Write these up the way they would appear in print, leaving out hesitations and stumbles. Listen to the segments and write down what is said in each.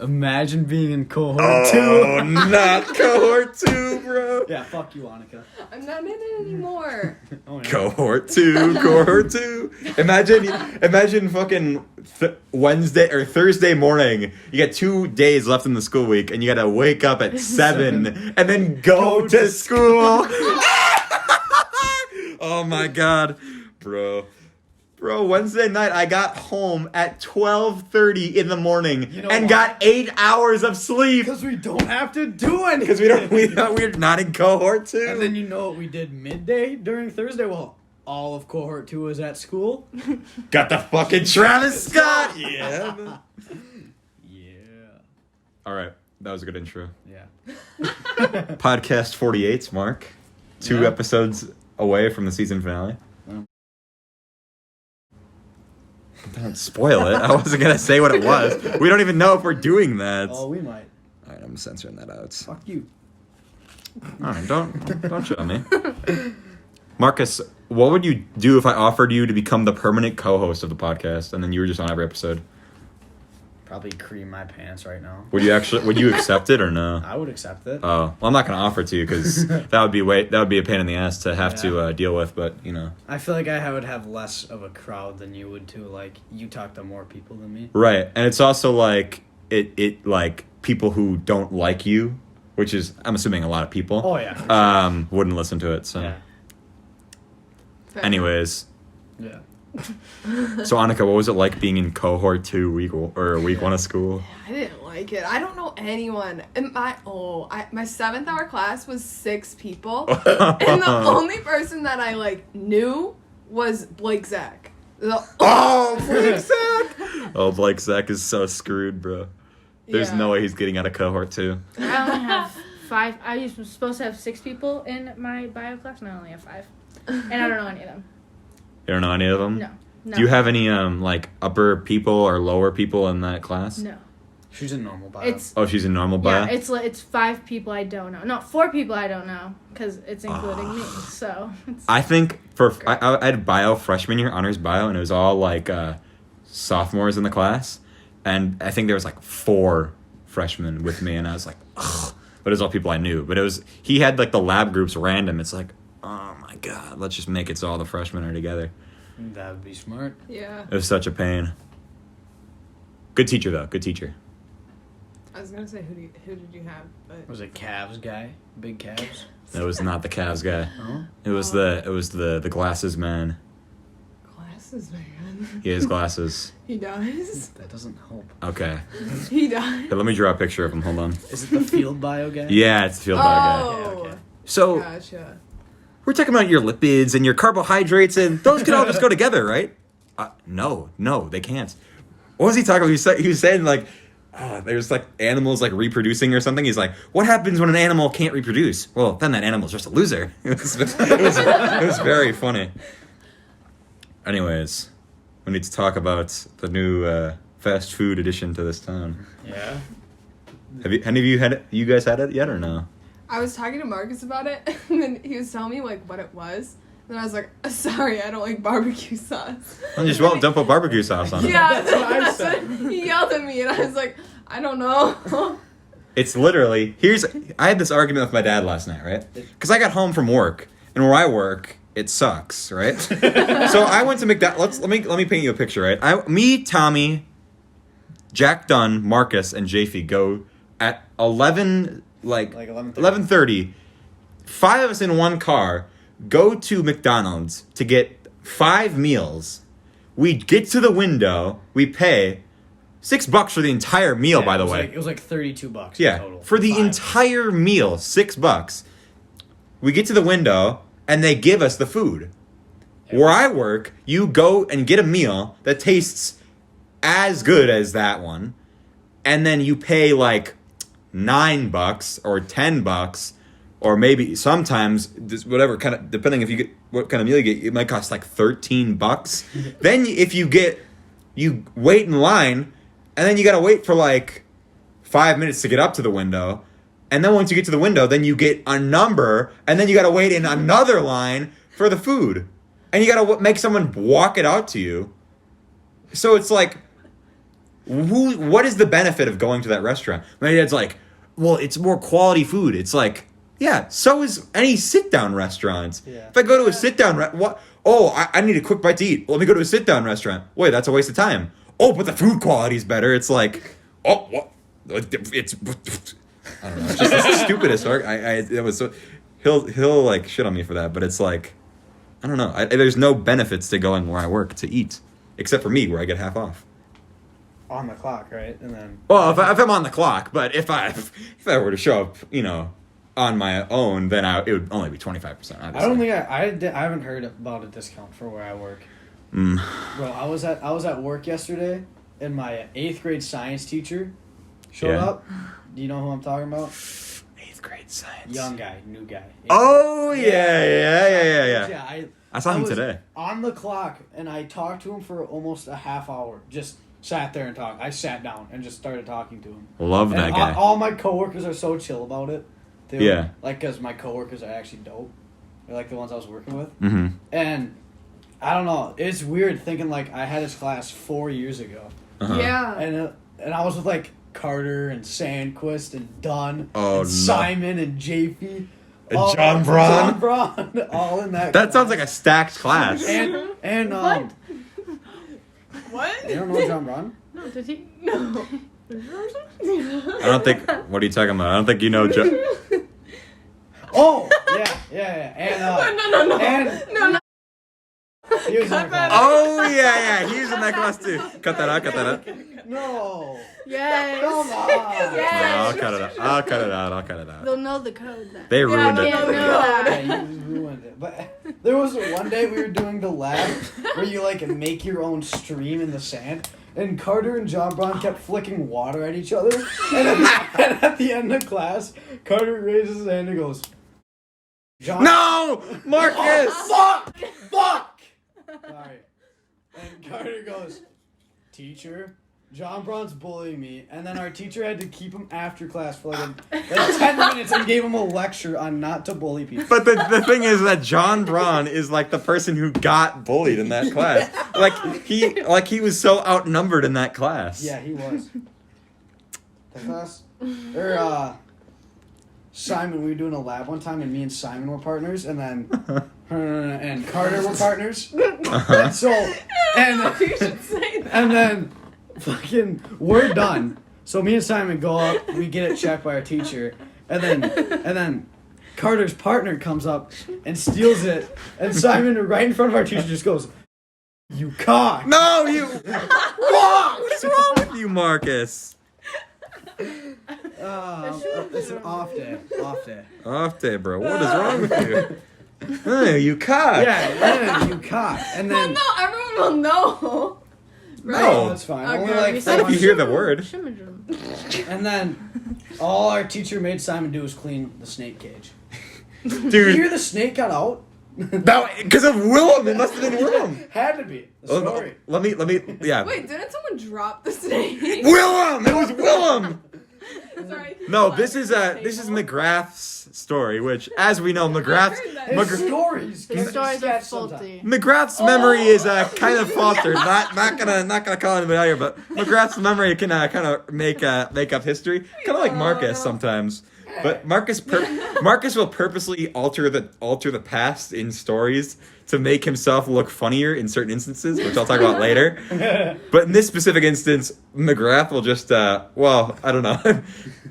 Imagine being in Cohort 2. Oh, not Cohort 2, bro. Yeah, fuck you, Annika. I'm not in it anymore. Oh, yeah. Cohort 2, Cohort 2. Imagine fucking Wednesday or Thursday morning. You got 2 days left in the school week, and you gotta wake up at 7 and then go to school. Oh my god, bro. Bro, Wednesday night I got home at 12:30 in the morning and got 8 hours of sleep. Because we don't have to do anything. Because we're not in Cohort 2. And then you know what we did midday during Thursday? Well, all of Cohort 2 was at school. Got the fucking Travis Scott. Yeah. Yeah. All right, that was a good intro. Yeah. Podcast 48, Mark. 2 episodes away from the season finale. Don't spoil it. I wasn't going to say what it was. We don't even know if we're doing that. Oh, we might. All right, I'm censoring that out. Fuck you. All right, don't show me. Marcus, what would you do if I offered you to become the permanent co-host of the podcast and then you were just on every episode? Probably cream my pants right now. Would you accept it or no? I would accept it. Oh, well, I'm not going to offer it to you because that would be a pain in the ass to have to deal with, but, you know. I feel like I would have less of a crowd than you would too. Like, you talk to more people than me. Right, and it's also like, it like, people who don't like you, which is, I'm assuming a lot of people. Oh, yeah. For sure. Wouldn't listen to it, so. Yeah. Anyways. Yeah. So, Annika, what was it like being in Cohort 2 week 1 of school? I didn't like it. I don't know anyone. And my 7th hour class was 6 people. And the only person that I, knew was Blake Zach. Oh, Blake Zach! Oh, Blake Zach is so screwed, bro. There's no way he's getting out of Cohort 2. I only have 5. I was supposed to have 6 people in my bio class, and I only have 5. And I don't know any of them. You don't know any of them? No. Do you have any, upper people or lower people in that class? No. She's in normal bio. She's in normal bio? Yeah, it's 5 people I don't know. No, 4 people I don't know, because it's including me, so. I think I had bio freshman year, honors bio, and it was all, sophomores in the class. And I think there was, 4 freshmen with me, and I was like, ugh. But it was all people I knew. But he had, the lab groups random. It's like, oh, my God, let's just make it so all the freshmen are together. That would be smart. Yeah. It was such a pain. Good teacher, though. Good teacher. I was going to say, who did you have? But... Was it Cavs guy? Big Cavs? It was not the Cavs guy. Oh? It was the glasses man. Glasses, man. He has glasses. He does? That doesn't help. Okay. He does. Here, let me draw a picture of him. Hold on. Is it the field bio guy? Yeah, it's the field bio guy. Oh. Okay. So, Gotcha. we're talking about your lipids and your carbohydrates, and those can all just go together, right? No, they can't. What was he talking about? He was saying, there's, animals, reproducing or something. He's like, what happens when an animal can't reproduce? Well, then that animal's just a loser. It was very funny. Anyways, we need to talk about the new fast food addition to this town. Yeah. Have you guys had it yet or no? I was talking to Marcus about it, and then he was telling me, what it was. And then I was like, sorry, I don't like barbecue sauce. Don't put barbecue sauce on it. Yeah, That's what I said. He yelled at me, and I was like, I don't know. It's literally, I had this argument with my dad last night, right? Because I got home from work, and where I work, it sucks, right? So I went to McDonald's. Let me paint you a picture, right? Me, Tommy, Jack Dunn, Marcus, and Jaffe go at 11, 11:30. 5 of us in one car go to McDonald's to get 5 meals. We get to the window, we pay $6 for the entire meal, by the way. It was $32 yeah, total. for the 5. entire meal, $6. We get to the window, and they give us the food. Where I work, you go and get a meal that tastes as good as that one, and then you pay $9 or $10, or maybe sometimes whatever kind of, depending if you get what kind of meal you get, it might cost $13. Then if you wait in line, and then you gotta wait for 5 minutes to get up to the window. And then once you get to the window, then you get a number, and then you gotta wait in another line for the food. And you gotta make someone walk it out to you. So it's What is the benefit of going to that restaurant? My dad's like, well, it's more quality food. It's like, yeah, so is any sit-down restaurants. Yeah. If I go to a sit-down what? Oh, I need a quick bite to eat. Let me go to a sit-down restaurant. Wait, that's a waste of time. Oh, but the food quality's better. It's like, oh, what? It's I don't know. It's just the stupidest argument. It was so. He'll like shit on me for that, but it's like, I don't know. There's no benefits to going where I work to eat, except for me, where I get half off. On the clock, right? And then. Well, if I'm on the clock, but if I were to show up, on my own, then it would only be 25%. Obviously. I don't think I haven't heard about a discount for where I work. Bro, I was at work yesterday, and my 8th grade science teacher showed up. Do you know who I'm talking about? 8th grade science. Young guy, new guy. Oh yeah. I saw him today. On the clock, and I talked to him for almost a half hour. Just sat there and talked. I sat down and just started talking to him. Love that guy. All my coworkers are so chill about it. Yeah. Like, because my coworkers are actually dope. They're like the ones I was working with. Mm-hmm. And I don't know. It's weird thinking like I had this class 4 years ago. Uh-huh. Yeah. And I was with like Carter and Sandquist and Dunn and Simon and JP. And John Braun. John Braun. All in that That sounds like a stacked class. And What? You don't know John Braun? No, did he? No. I don't think. What are you talking about? I don't think you know. Oh yeah. And No. And No. he was in the class. Oh yeah. He's in that class too. Cut that out. No. Yes. Come on. Yes. No, I'll cut it out. They'll know the code then. They ruined I it. can't know Yeah, that. you ruined it. But there was one day we were doing the lab where you like make your own stream in the sand, and Carter and John Braun kept flicking water at each other. And at the end of class, Carter raises his hand and goes, "John." No, Marcus. Fuck. Sorry. And Carter goes, "Teacher, John Braun's bullying me," and then our teacher had to keep him after class for like 10 minutes and gave him a lecture on not to bully people. But the thing is that John Braun is like the person who got bullied in that class. He was so outnumbered in that class. Yeah, he was. That class? Or, Simon, we were doing a lab one time, and me and Simon were partners, and then and Carter were partners. So, You should say that. and then fucking we're done. So me and Simon go up, we get it checked by our teacher, and then Carter's partner comes up and steals it, and Simon right in front of our teacher just goes, "You cock." No, you. What's wrong with you, Marcus? It's an off day. Off day, bro. What is wrong with you? Hey, you cock. Yeah, you cock. And Well, then no, everyone will know. Right? No. that's fine. Okay, Only like we Not said if you hear the word. And then all our teacher made Simon do was clean the snake cage. Did you Dude, hear the snake got out? because of Willem. It must have been Willem. Had to be. The story. Let me, yeah. Wait, didn't someone drop the snake? Willem! It was Willem! Sorry. No, this is McGrath's story, which, as we know, McGrath's His stories. The stories are sketch sometimes. faulty. McGrath's memory is kind of faltered. Not gonna call anybody out here, but McGrath's memory can kind of make up history, kind of like Marcus sometimes. But Marcus will purposely alter the past in stories to make himself look funnier in certain instances, which I'll talk about later. But in this specific instance, McGrath will just well, I don't know.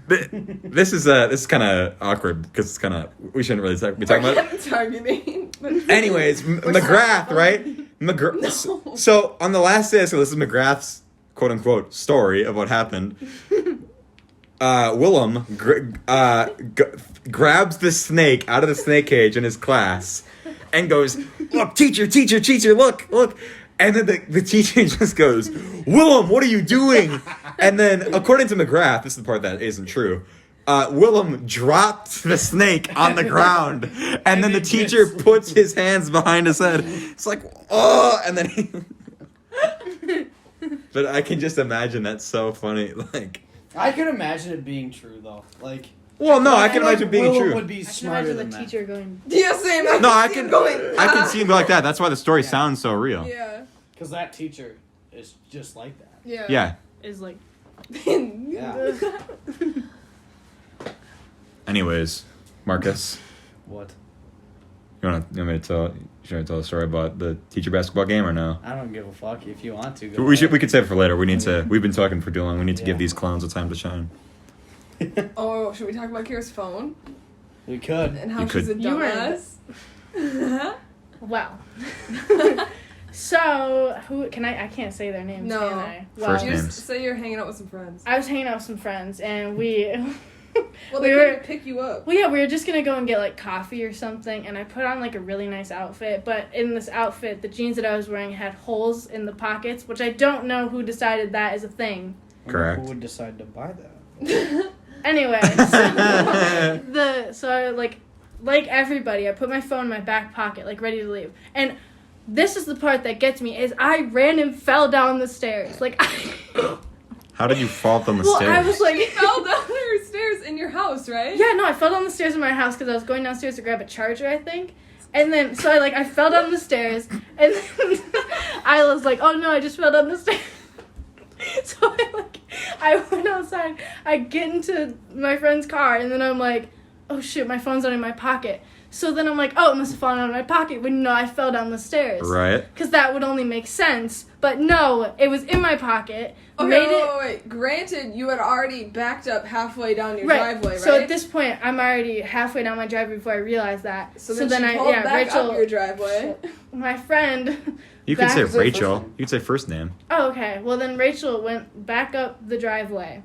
This is kind of awkward because it's kind of we shouldn't really be talking about it. Targeting. Anyways, McGrath, right? No. So on the last day, so this is McGrath's quote unquote story of what happened. Willem grabs the snake out of the snake cage in his class and goes, "Look, teacher, look." And then the teacher just goes, "Willem, what are you doing?" And then, according to McGrath, this is the part that isn't true, Willem dropped the snake on the ground, and then the teacher puts his hands behind his head. It's like, oh, and then he... But I can just imagine that's so funny, like... I can imagine it being true though. Like, well, no, I can feel like imagine it being Willem true. would be I can smarter imagine than the that. teacher going. Yeah, same. No, I see can him going. I can see him like that. That's why the story sounds so real. Yeah. Because that teacher is just like that. Yeah. Yeah. is like. Yeah. Anyways, Marcus, What? you want me to tell? Should I tell a story about the teacher basketball game or no? I don't give a fuck if you want to. Go We ahead. could save it for later. We've been talking for too long. We need to give Yeah. these clowns a time to shine. Oh, should we talk about Kyra's phone We could. and how You she's could. a You were- dumbass? Wow. So who can I can't say their names, No. can I? First Just names. say you're hanging out with some friends. I was hanging out with some friends and we Well, we they were couldn't pick you up. well, yeah, we were just gonna go and get like coffee or something, and I put on like a really nice outfit. But in this outfit, the jeans that I was wearing had holes in the pockets, which I don't know who decided that is a thing. Correct. Who would decide to buy that? Anyway, so I like everybody, I put my phone in my back pocket, like ready to leave, and this is the part that gets me is I ran and fell down the stairs, like. How did you fall down the Well, stairs? I was like, You fell down your stairs in your house, right? yeah, no, I fell down the stairs in my house because I was going downstairs to grab a charger, I think. And then, so I fell down the stairs, and then I was like, oh no, I just fell down the stairs. So I went outside, I get into my friend's car, and then I'm like, oh shit, my phone's not in my pocket. So then I'm like, oh, it must have fallen out of my pocket. When no, I fell down the stairs. Right. Because that would only make sense. But no, it was in my pocket. Okay, wait. Granted, you had already backed up halfway down your driveway, right? So at this point, I'm already halfway down my driveway before I realized that. So then she pulled back up your driveway. My friend. You can say back- Rachel. You can say first name. Oh, okay. Well, then Rachel went back up the driveway.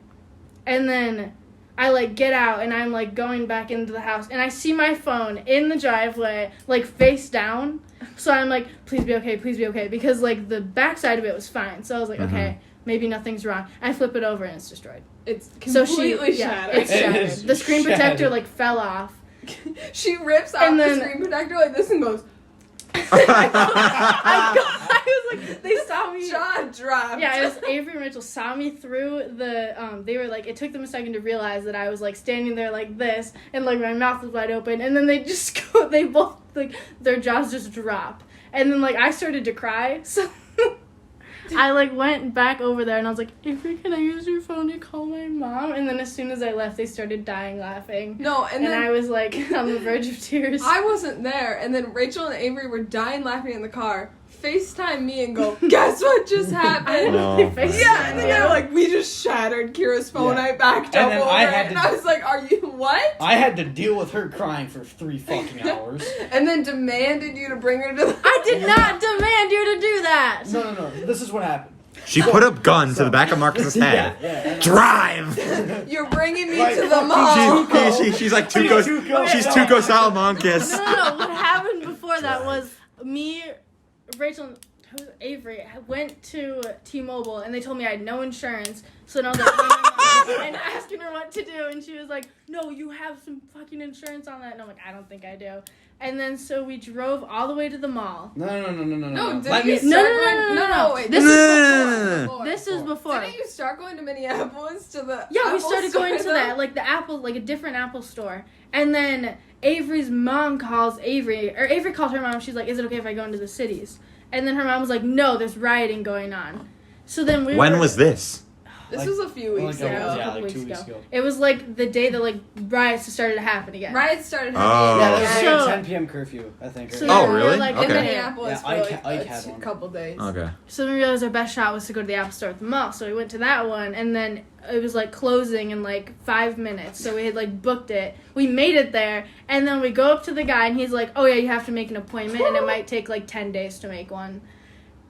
And then I, get out, and I'm, going back into the house. And I see my phone in the driveway, face down. So I'm like, please be okay, please be okay. Because, the backside of it was fine. So I was like, okay, maybe nothing's wrong. I flip it over, and it's destroyed. It's So completely yeah, shattered. it's shattered. It is The screen protector, shattered. fell off. She rips out And the then- screen protector like this and goes, I was like, they saw me. jaw dropped. Yeah, it was Avery and Rachel saw me through the, they were it took them a second to realize that I was standing there like this, and my mouth was wide open, and then they just go, they both, their jaws just drop. And then I started to cry, so I went back over there and I was like, Avery, can I use your phone to call my mom? And then as soon as I left, they started dying laughing. No, and then I was on the verge of tears. I wasn't there, and then Rachel and Avery were dying laughing in the car. FaceTime me and go, guess what just I happened? didn't really face Yeah, and then they're like, we just shattered Kira's phone. Yeah. I backed And up then over I it, had and to- I was like, are you what? I had to deal with her crying for 3 fucking hours. And then demanded you to bring her to the. I did not demand you to do that. No. This is what happened. She put a gun to the back of Marcus's head. Yeah. Drive! You're bringing me Like, to the fucking mall. She's like Tuco. She's Tuco Salamanca's. No. What happened before that was me, Rachel, and Avery went to T-Mobile, and they told me I had no insurance. So then I was like, no. And asking her what to do, and she was like, no, you have some fucking insurance on that. And I'm like, I don't think I do. And then so we drove all the way to the mall. No. No, Let didn't me. you start going? No, wait. This No, is no, before. This is before. Didn't you start going to Minneapolis to the? Yeah, we Apple started store, going to though? that, the Apple, a different Apple store. And then Avery's mom calls Avery, or Avery called her mom. She's like, is it okay if I go into the cities? And then her mom was like, no, there's rioting going on. So then When was this? This was a few weeks like, ago. a yeah, couple 2 weeks ago. It was the day that riots started to happen again. Riots started Oh. happening. Yeah, there was So- a 10 p.m. curfew, I think. So or- Oh, then we were, really? like, In Okay. Minneapolis Yeah, for Ike had one. couple days. Okay. So then we realized our best shot was to go to the Apple store at the mall. So we went to that one, and then it was closing in 5 minutes. So we had booked it. We made it there, and then we go up to the guy, and he's like, oh yeah, you have to make an appointment, and it might take 10 days to make one.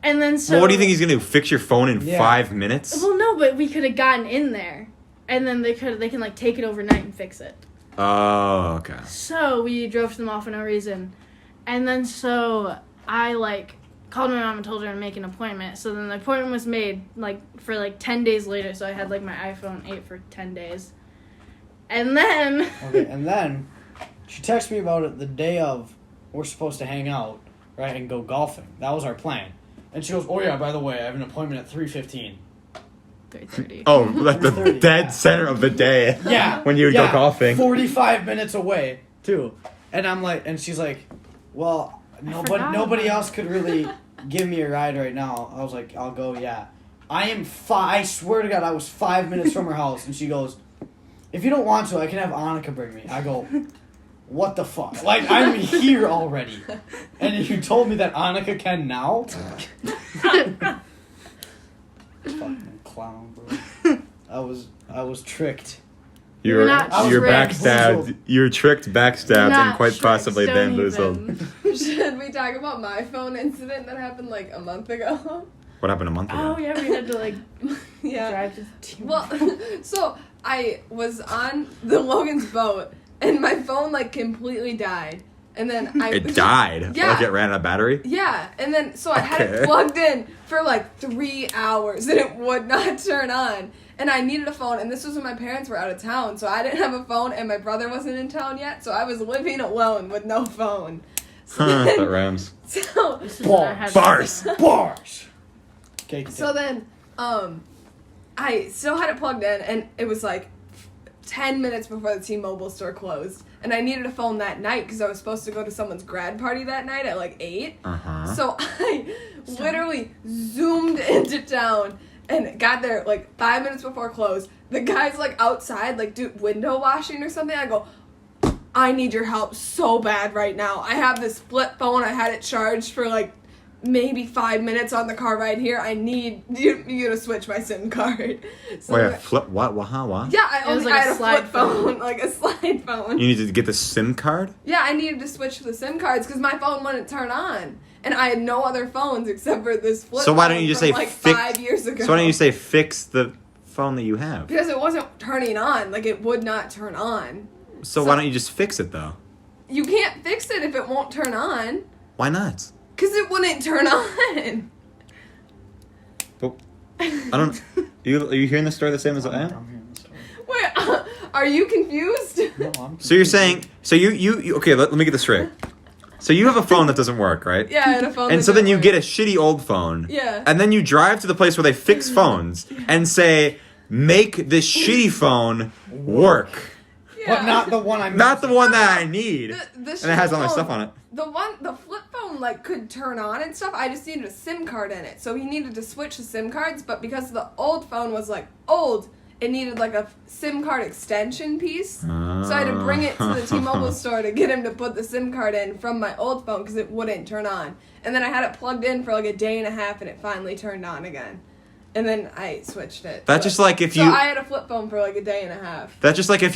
And then so. Well, what do you think he's gonna do? Fix your phone in Yeah. 5 minutes? Well, no, but we could have gotten in there, and then they can take it overnight and fix it. Oh, okay. So we drove to the mall for no reason, and then so I called my mom and told her to make an appointment. So then the appointment was made for 10 days later. So I had my iPhone 8 for 10 days, and then Okay, and then she texted me about it the day of we're supposed to hang out, right, and go golfing. That was our plan. And she goes, oh yeah, by the way, I have an appointment at 3:15. 3:30. Oh, like the 30, dead yeah. center of the day. Yeah. When you would yeah, go golfing. 45 minutes away, too. And I'm like, and she's like, well, forgot nobody about else could really give me a ride right now. I was like, I'll go, yeah. I swear to God, I was 5 minutes from her house. And she goes, if you don't want to, I can have Annika bring me. I go, what the fuck? Like, I'm here already. And you told me that Annika can now? Fucking clown, bro. I was tricked. You're not backstabbed. tricked. You're tricked, backstabbed, Not and quite tricked, possibly don't bamboozled. even. Should we talk about my phone incident that happened like a month ago? What happened a month ago? Oh yeah, we had to like Yeah. drive to T-Mobile. Well, so I was on the Logan's boat and my phone like completely died. And then It died? Yeah. Like it ran out of battery? Yeah, and then so I had it Okay. plugged in for like 3 hours and it would not turn on. And I needed a phone, and this was when my parents were out of town, so I didn't have a phone, and my brother wasn't in town yet, so I was living alone with no phone. So Huh, then, that rhymes. so, This is what I had to Bars. do. Bars! Okay, so then, I still had it plugged in, and it was like 10 minutes before the T-Mobile store closed, and I needed a phone that night because I was supposed to go to someone's grad party that night at like 8. Uh-huh. So I literally zoomed into town and got there like 5 minutes before close. The guy's like outside, like window washing or something. I go, I need your help so bad right now. I have this flip phone. I had it charged for like maybe 5 minutes on the car ride here. I need you to switch my SIM card. So Wait, flip what? What? yeah, I It was only like a had a slide flip phone, like a slide phone. You needed to get the SIM card? Yeah, I needed to switch the SIM cards because my phone wouldn't turn on. And I had no other phones except for this flip So why don't phone you just from, say like fix? 5 years ago? So why don't you say fix the phone that you have? Because it wasn't turning on. Like, it would not turn on. So why don't you just fix it though? You can't fix it if it won't turn on. Why not? Because it wouldn't turn on. But I don't. Are you hearing the story the same as I am? I'm hearing the story. Wait, are you confused? No, I'm So you're saying? So you okay? Let me get this straight. So you have a phone that doesn't work, right? Yeah, I had a phone. And that so then didn't you work. get a shitty old phone. Yeah. And then you drive to the place where they fix phones and say, "Make this shitty phone work." Yeah. But not the one I'm Not the one that I need. The And it has all my phone- stuff on it. The flip phone like could turn on and stuff. I just needed a SIM card in it, so he needed to switch the SIM cards. But because the old phone was like old, it needed like a SIM card extension piece. So I had to bring it to the T-Mobile store to get him to put the SIM card in from my old phone because it wouldn't turn on. And then I had it plugged in for like a day and a half, and it finally turned on again. And then I switched it. That's just like if So you. I had a flip phone for like a day and a half. That's just like if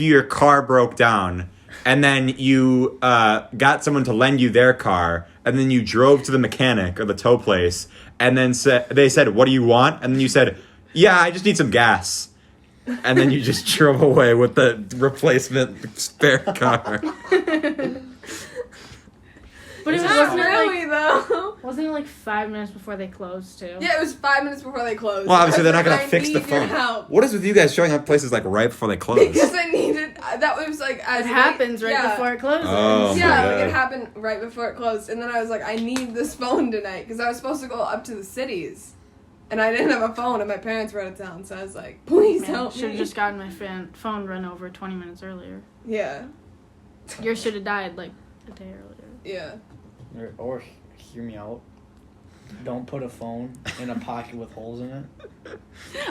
your car broke down and then you got someone to lend you their car and then you drove to the mechanic or the tow place and then they said, "What do you want?" And then you said, "Yeah, I just need some gas." And then you just drove away with the replacement spare car. But it Not wasn't really though. wasn't it like 5 minutes before they closed too? Yeah, it was 5 minutes before they closed. Well, obviously they're not I gonna fix the need your phone. help. What is with you guys showing up places like right before they close? Because I needed. That was like as It happens right yeah. before it closes. Oh, Yeah, my like God. it happened right before it closed, and then I was like, I need this phone tonight because I was supposed to go up to the cities, and I didn't have a phone, and my parents were out of town, so I was like, please help Should me. have just gotten my phone run over 20 minutes earlier. Yeah, Yours should have died like a day earlier. yeah. Or hear me out. Don't put a phone in a pocket with holes in it. But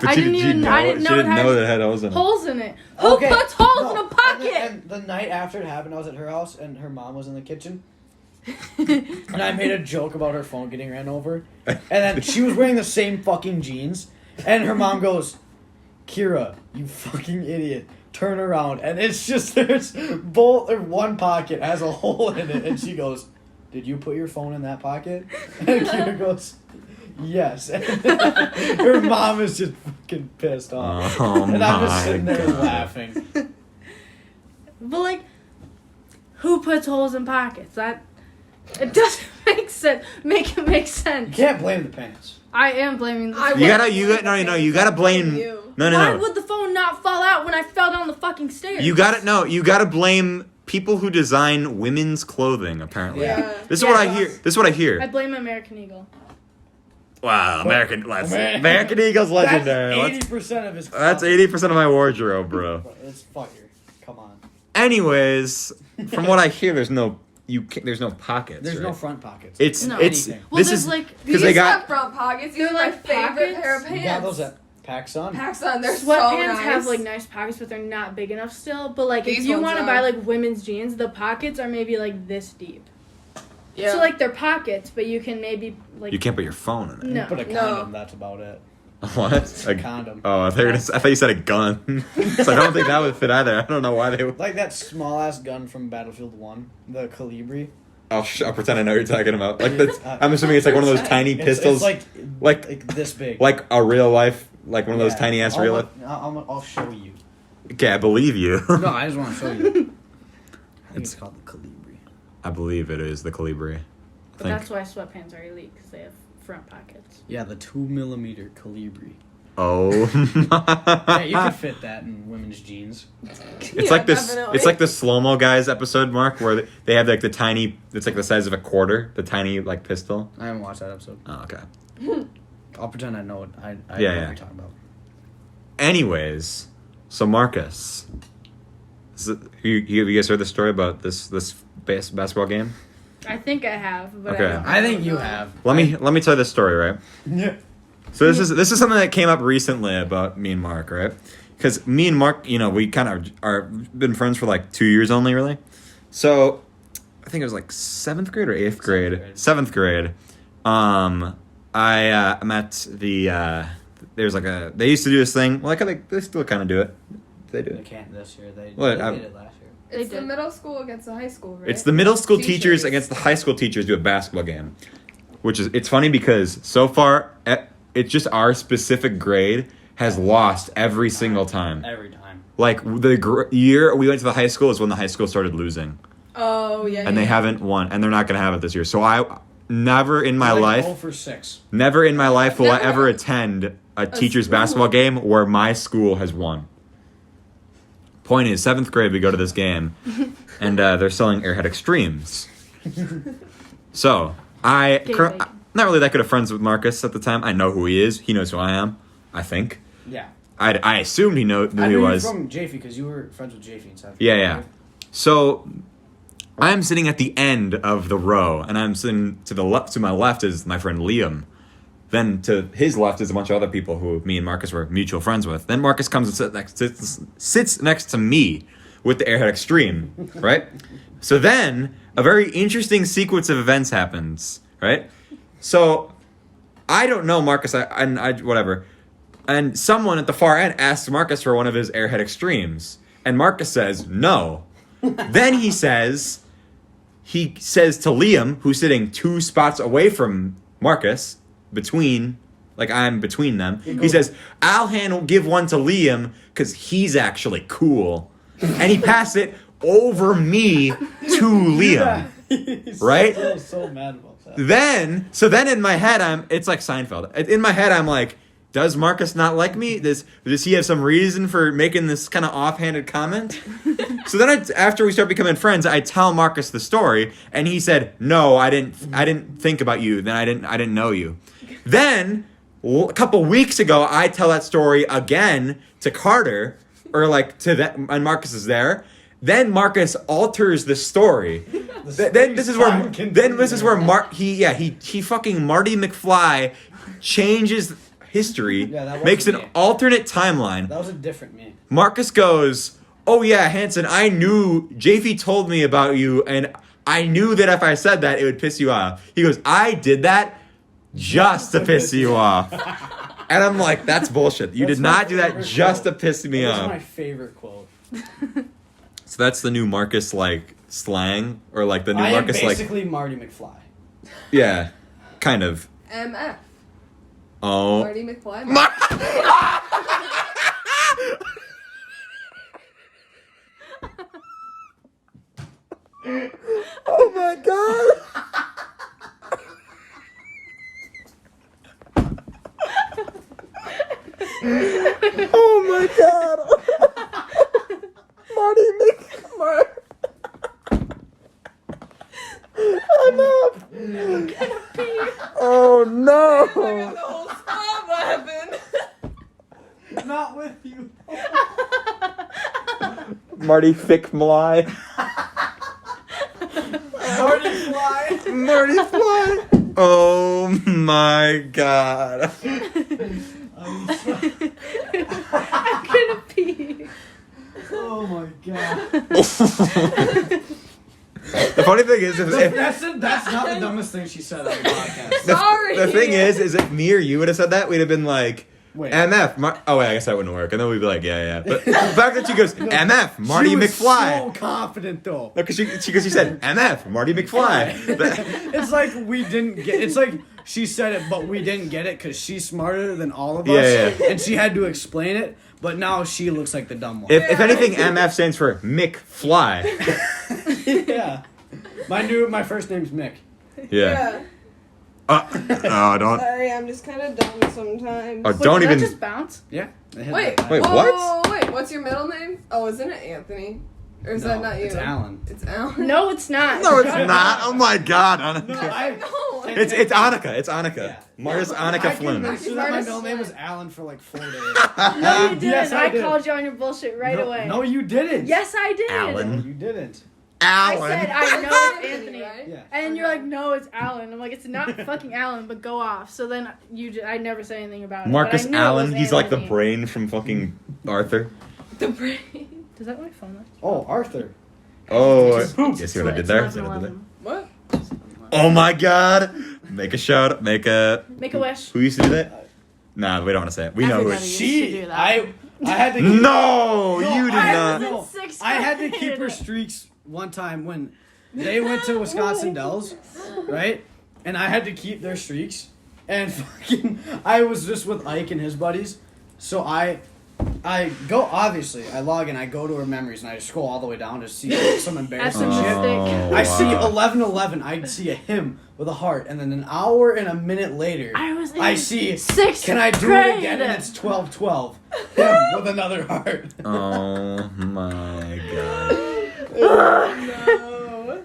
I didn't even- I didn't know it had that it had holes in it. Holes in it. Who puts holes in a pocket? And the night after it happened, I was at her house, and her mom was in the kitchen. And I made a joke about her phone getting ran over. And then she was wearing the same fucking jeans. And her mom goes, "Kyra, you fucking idiot. Turn around." And it's just, there's one pocket has a hole in it. And she goes, "Did you put your phone in that pocket?" And Kyra goes, "Yes." And her mom is just fucking pissed off. Oh, And I'm just sitting my there God. laughing. But like, who puts holes in pockets? That it doesn't make sense. Make it make You sense. can't blame the pants. I am blaming the I phone. You would- gotta, you gotta blame. You. No, Why no, no. would the phone not fall out when I fell down the fucking stairs? You gotta blame people who design women's clothing. Apparently, Yeah. this is Yeah, what I boss. hear. This is what I I hear. blame American Eagle. Wow, American American Eagle's legendary. That's 80% of his. That's 80% of my wardrobe, bro. It's fire. Come on. Anyways, from what I hear, there's no. there's no pockets. There's right? no front pockets. It's No. it's Anything. Well, this there's is like because These they got have front pockets. These They're are my like favorite pockets. pair of pants. Yeah, those at PacSun. PacSun, they're so sweatpants nice. have like nice pockets, but they're not big enough still. But like if These you ones want to are. buy like women's jeans, the pockets are maybe like this deep. Yeah. So like they're pockets, but you can maybe like you can't put your phone in it. No. Put a No. condom. That's about it. What? A condom. Oh, I thought you said a gun. So I don't think that would fit either. I don't know why they would. Like that small ass gun from Battlefield 1, the Calibri. I'll pretend I know what you're talking about. Like that's, I'm assuming it's like one of those tiny pistols, It's like this big. like a real life, like one of those Yeah. tiny ass real life. I'll show you. Okay, I believe you. No, I just want to show you. I think it's called the Calibri. I believe it is the Calibri. But that's why sweatpants are elite because they have front pockets. Yeah, the 2mm Calibri. Oh. Yeah, you can fit that in women's jeans. It's like this. Definitely. It's like the slow mo guys episode, Mark, where they have like the tiny. It's like the size of a quarter. The tiny like pistol. I haven't watched that episode. Oh, okay. I'll pretend I know it. I know what Yeah. you're talking about. Anyways, so Marcus, you guys heard the story about this basketball game? I think I have, but Okay. I think you have. Let me tell you the story, right? Yeah. So this is something that came up recently about me and Mark, right? Because me and Mark, we kind of are been friends for like 2 years only, really. So I think it was like 7th grade or 8th grade. 7th grade. I'm at the there's like they used to do this thing. Well, they still kind of do it. They do They it. can't this year. They What, did it last year. It's They the did. middle school against the high school, right? It's the middle school teachers Teachers. against the high school teachers do a basketball game, it's funny because so far it's just our specific grade has lost every single time. Every time. Like the year we went to the high school is when the high school started losing, Oh, yeah. and they haven't won, and they're not going to have it this year. So I never in my Like life, 0 for 6. never in my life will I Never. ever attend a teacher's school. basketball game where my school has won. Point is, 7th grade we go to this game, and they're selling Airhead Xtremes. So Gangbang. not really that good of friends with Marcus at the time. I know who he is. He knows who I am. I think. Yeah. I assumed he knew I who knew he you was. from JF because you were friends with JF and stuff. Yeah. So I'm sitting at the end of the row, and I'm sitting to the left. To my left is my friend Liam. Then to his left is a bunch of other people who me and Marcus were mutual friends with. Then Marcus comes and sits next to me with the Airhead Xtreme, right? So then a very interesting sequence of events happens, right? So I don't know Marcus, I whatever. And someone at the far end asks Marcus for one of his Airhead Xtremes, and Marcus says no. Then he says to Liam, who's sitting 2 spots away from Marcus, I'm between them. He says, "I'll give one to Liam because he's actually cool," and he passed it over me to Liam. He's Right? So mad about that. Then in my head it's like Seinfeld. In my head I'm like, does Marcus not like me? Does he have some reason for making this kind of offhanded comment? So then after we start becoming friends, I tell Marcus the story, and he said, "No, I didn't think about you. Then I didn't know you." Then a couple weeks ago, I tell that story again to Carter, or like to that, and Marcus is there. Then Marcus alters the story. Then this is where Mark he fucking Marty McFly changes history, Yeah, that makes an wasn't me. alternate timeline. That was a different me. Marcus goes, "Oh yeah, Hanson, I knew JV told me about you, and I knew that if I said that, it would piss you off." He goes, "I did that just to piss you off." And I'm like, that's bullshit. You That's did my not do that favorite just to quote. piss me That's off. my favorite quote. So that's the new Marcus like slang, or like the new I am Marcus like basically Marty McFly. yeah, kind of. MF. Oh, Marty McFly. oh my god. Oh my god. Marty McFly. Oh no. The whole squad laughing. Not with you. Marty McFly. Marty Fly. Oh my god. I'm gonna pee. Oh my god. The funny thing is, That's not the dumbest thing she said on the podcast. Sorry. the thing is if me or you would have said that, we'd have been like, Wait. MF. Oh wait, I guess that wouldn't work. And then we'd be like, yeah. But the fact that she goes, MF, Marty she was McFly. so confident though. No, because she said, MF, Marty McFly. It's like we didn't get. It's like she said it, but we didn't get it because she's smarter than all of us, Yeah. and she had to explain it. But now she looks like the dumb one. If anything, MF stands for McFly. Yeah. My first name's Mick. Yeah. Don't. Sorry, I'm just kind of dumb sometimes. Oh, Wait, don't did even. that just bounce? Yeah. I hit Wait, that. Wait, whoa, what? Wait, what's your middle name? Oh, isn't it Anthony? Or is No, that not you? It's Alan. It's Alan. No, it's not. No, it's not. Oh my god, Annika. No, No. It's Annika. It's Annika. Yeah. Martis I Annika Flynn. convinced you that my middle name was Alan for like 4 days. No, you didn't. Yes, I I did. called you on your bullshit right no, away. No, you didn't. Yes, I did. Alan. No, you didn't. I Alan. said I know it's Anthony. Right? Yeah. And you're like, no, it's Alan. I'm like, it's not fucking Alan, but go off. So then I never said anything about it. Marcus but I knew it Allen. was He's like the Anthony. brain from fucking Arthur. The brain. Does that my phone? Oh, Arthur. Oh, Just pooped. you see what I did there? See what I did there? What? Oh my god. Make a shout. Make a. Make a wish. Who used to do that? Nah, we don't want to say it. We know who Everybody it is. used to She. do that. I had to. Keep, No, you did I not. was in No, sixth I had to grade. keep her streaks one time when they went to Wisconsin Dells, right? And I had to keep their streaks. And fucking, I was just with Ike and his buddies. So I go, obviously, I log in, I go to her memories, and I scroll all the way down to see like, some embarrassing That's a shit. mistake. I see wow. 11:11. I'd see a him with a heart, and then an hour and a minute later, I was in I see. sixth Can I do grade. it again? And it's 12:12. Him with another heart. Oh my god. No.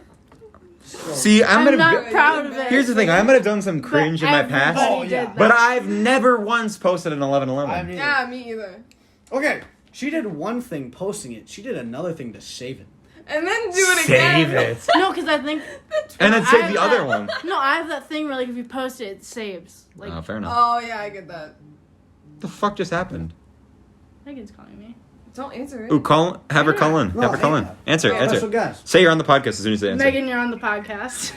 See, I'm I'm gonna. not go- proud of it. Here's the thing. I might have done some But cringe in my past, everybody Oh, yeah. did that. but I've never once posted an 11:11. I mean, Yeah, me either. okay. She did one thing posting it. She did another thing to save it. And then do it again. Save it. No, because I think. And then I save have the other that- one. No, I have that thing where like if you post it, it saves. Like Oh, fair enough. Oh, yeah, I get that. What the fuck just happened? Megan's calling me. Don't answer it. Ooh, call. Have her call in. No, Have her call in. Annika. Answer. Oh. Answer. Special guest. Say you're on the podcast as soon as you answer. Megan, you're on the podcast.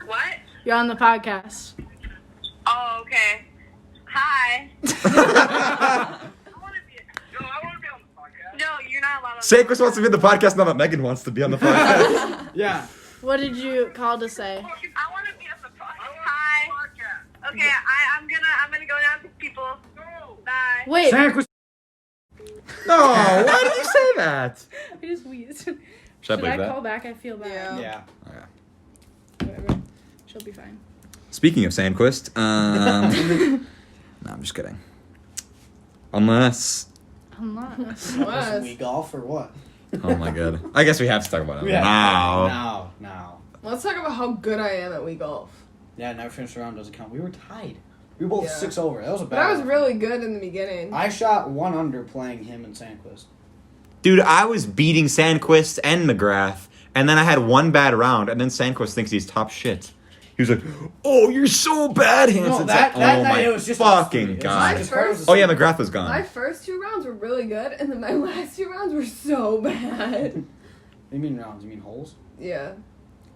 What? You're on the podcast. Oh, okay. Hi. I want to be. No, I want to be on the podcast. No, you're not allowed on Sakris wants to be on the podcast now that Megan wants to be on the podcast. Yeah. What did you call to say? I want to be on the podcast. Hi. Okay, I'm gonna go down to people. Bye. Wait, Santa No, why did you say that? I just wheezed. Should I Should believe I that? call back? I feel bad. Yeah. Yeah. Whatever. She'll be fine. Speaking of Sandquist, no, I'm just kidding. Unless, Unless. Was What? we golf or what? oh my god, I guess we have to talk about it Yeah. now. Now. Let's talk about how good I am at Wii Golf. Yeah, never finished the round doesn't count. We were tied. We were both Yeah. 6 over. That was a bad But I was round. really good in the beginning. I shot 1 under playing him and Sandquist. Dude, I was beating Sandquist and McGrath, and then I had one bad round, and then Sandquist thinks he's top shit. He was like, "Oh, you're so bad, Hanson." No, It's that like, oh night my it was just us three. fucking It was god. just Carter was Oh yeah, asleep. McGrath was My gone. first 2 rounds were really good, and then my last 2 rounds were so bad. You mean rounds? You mean holes? Yeah.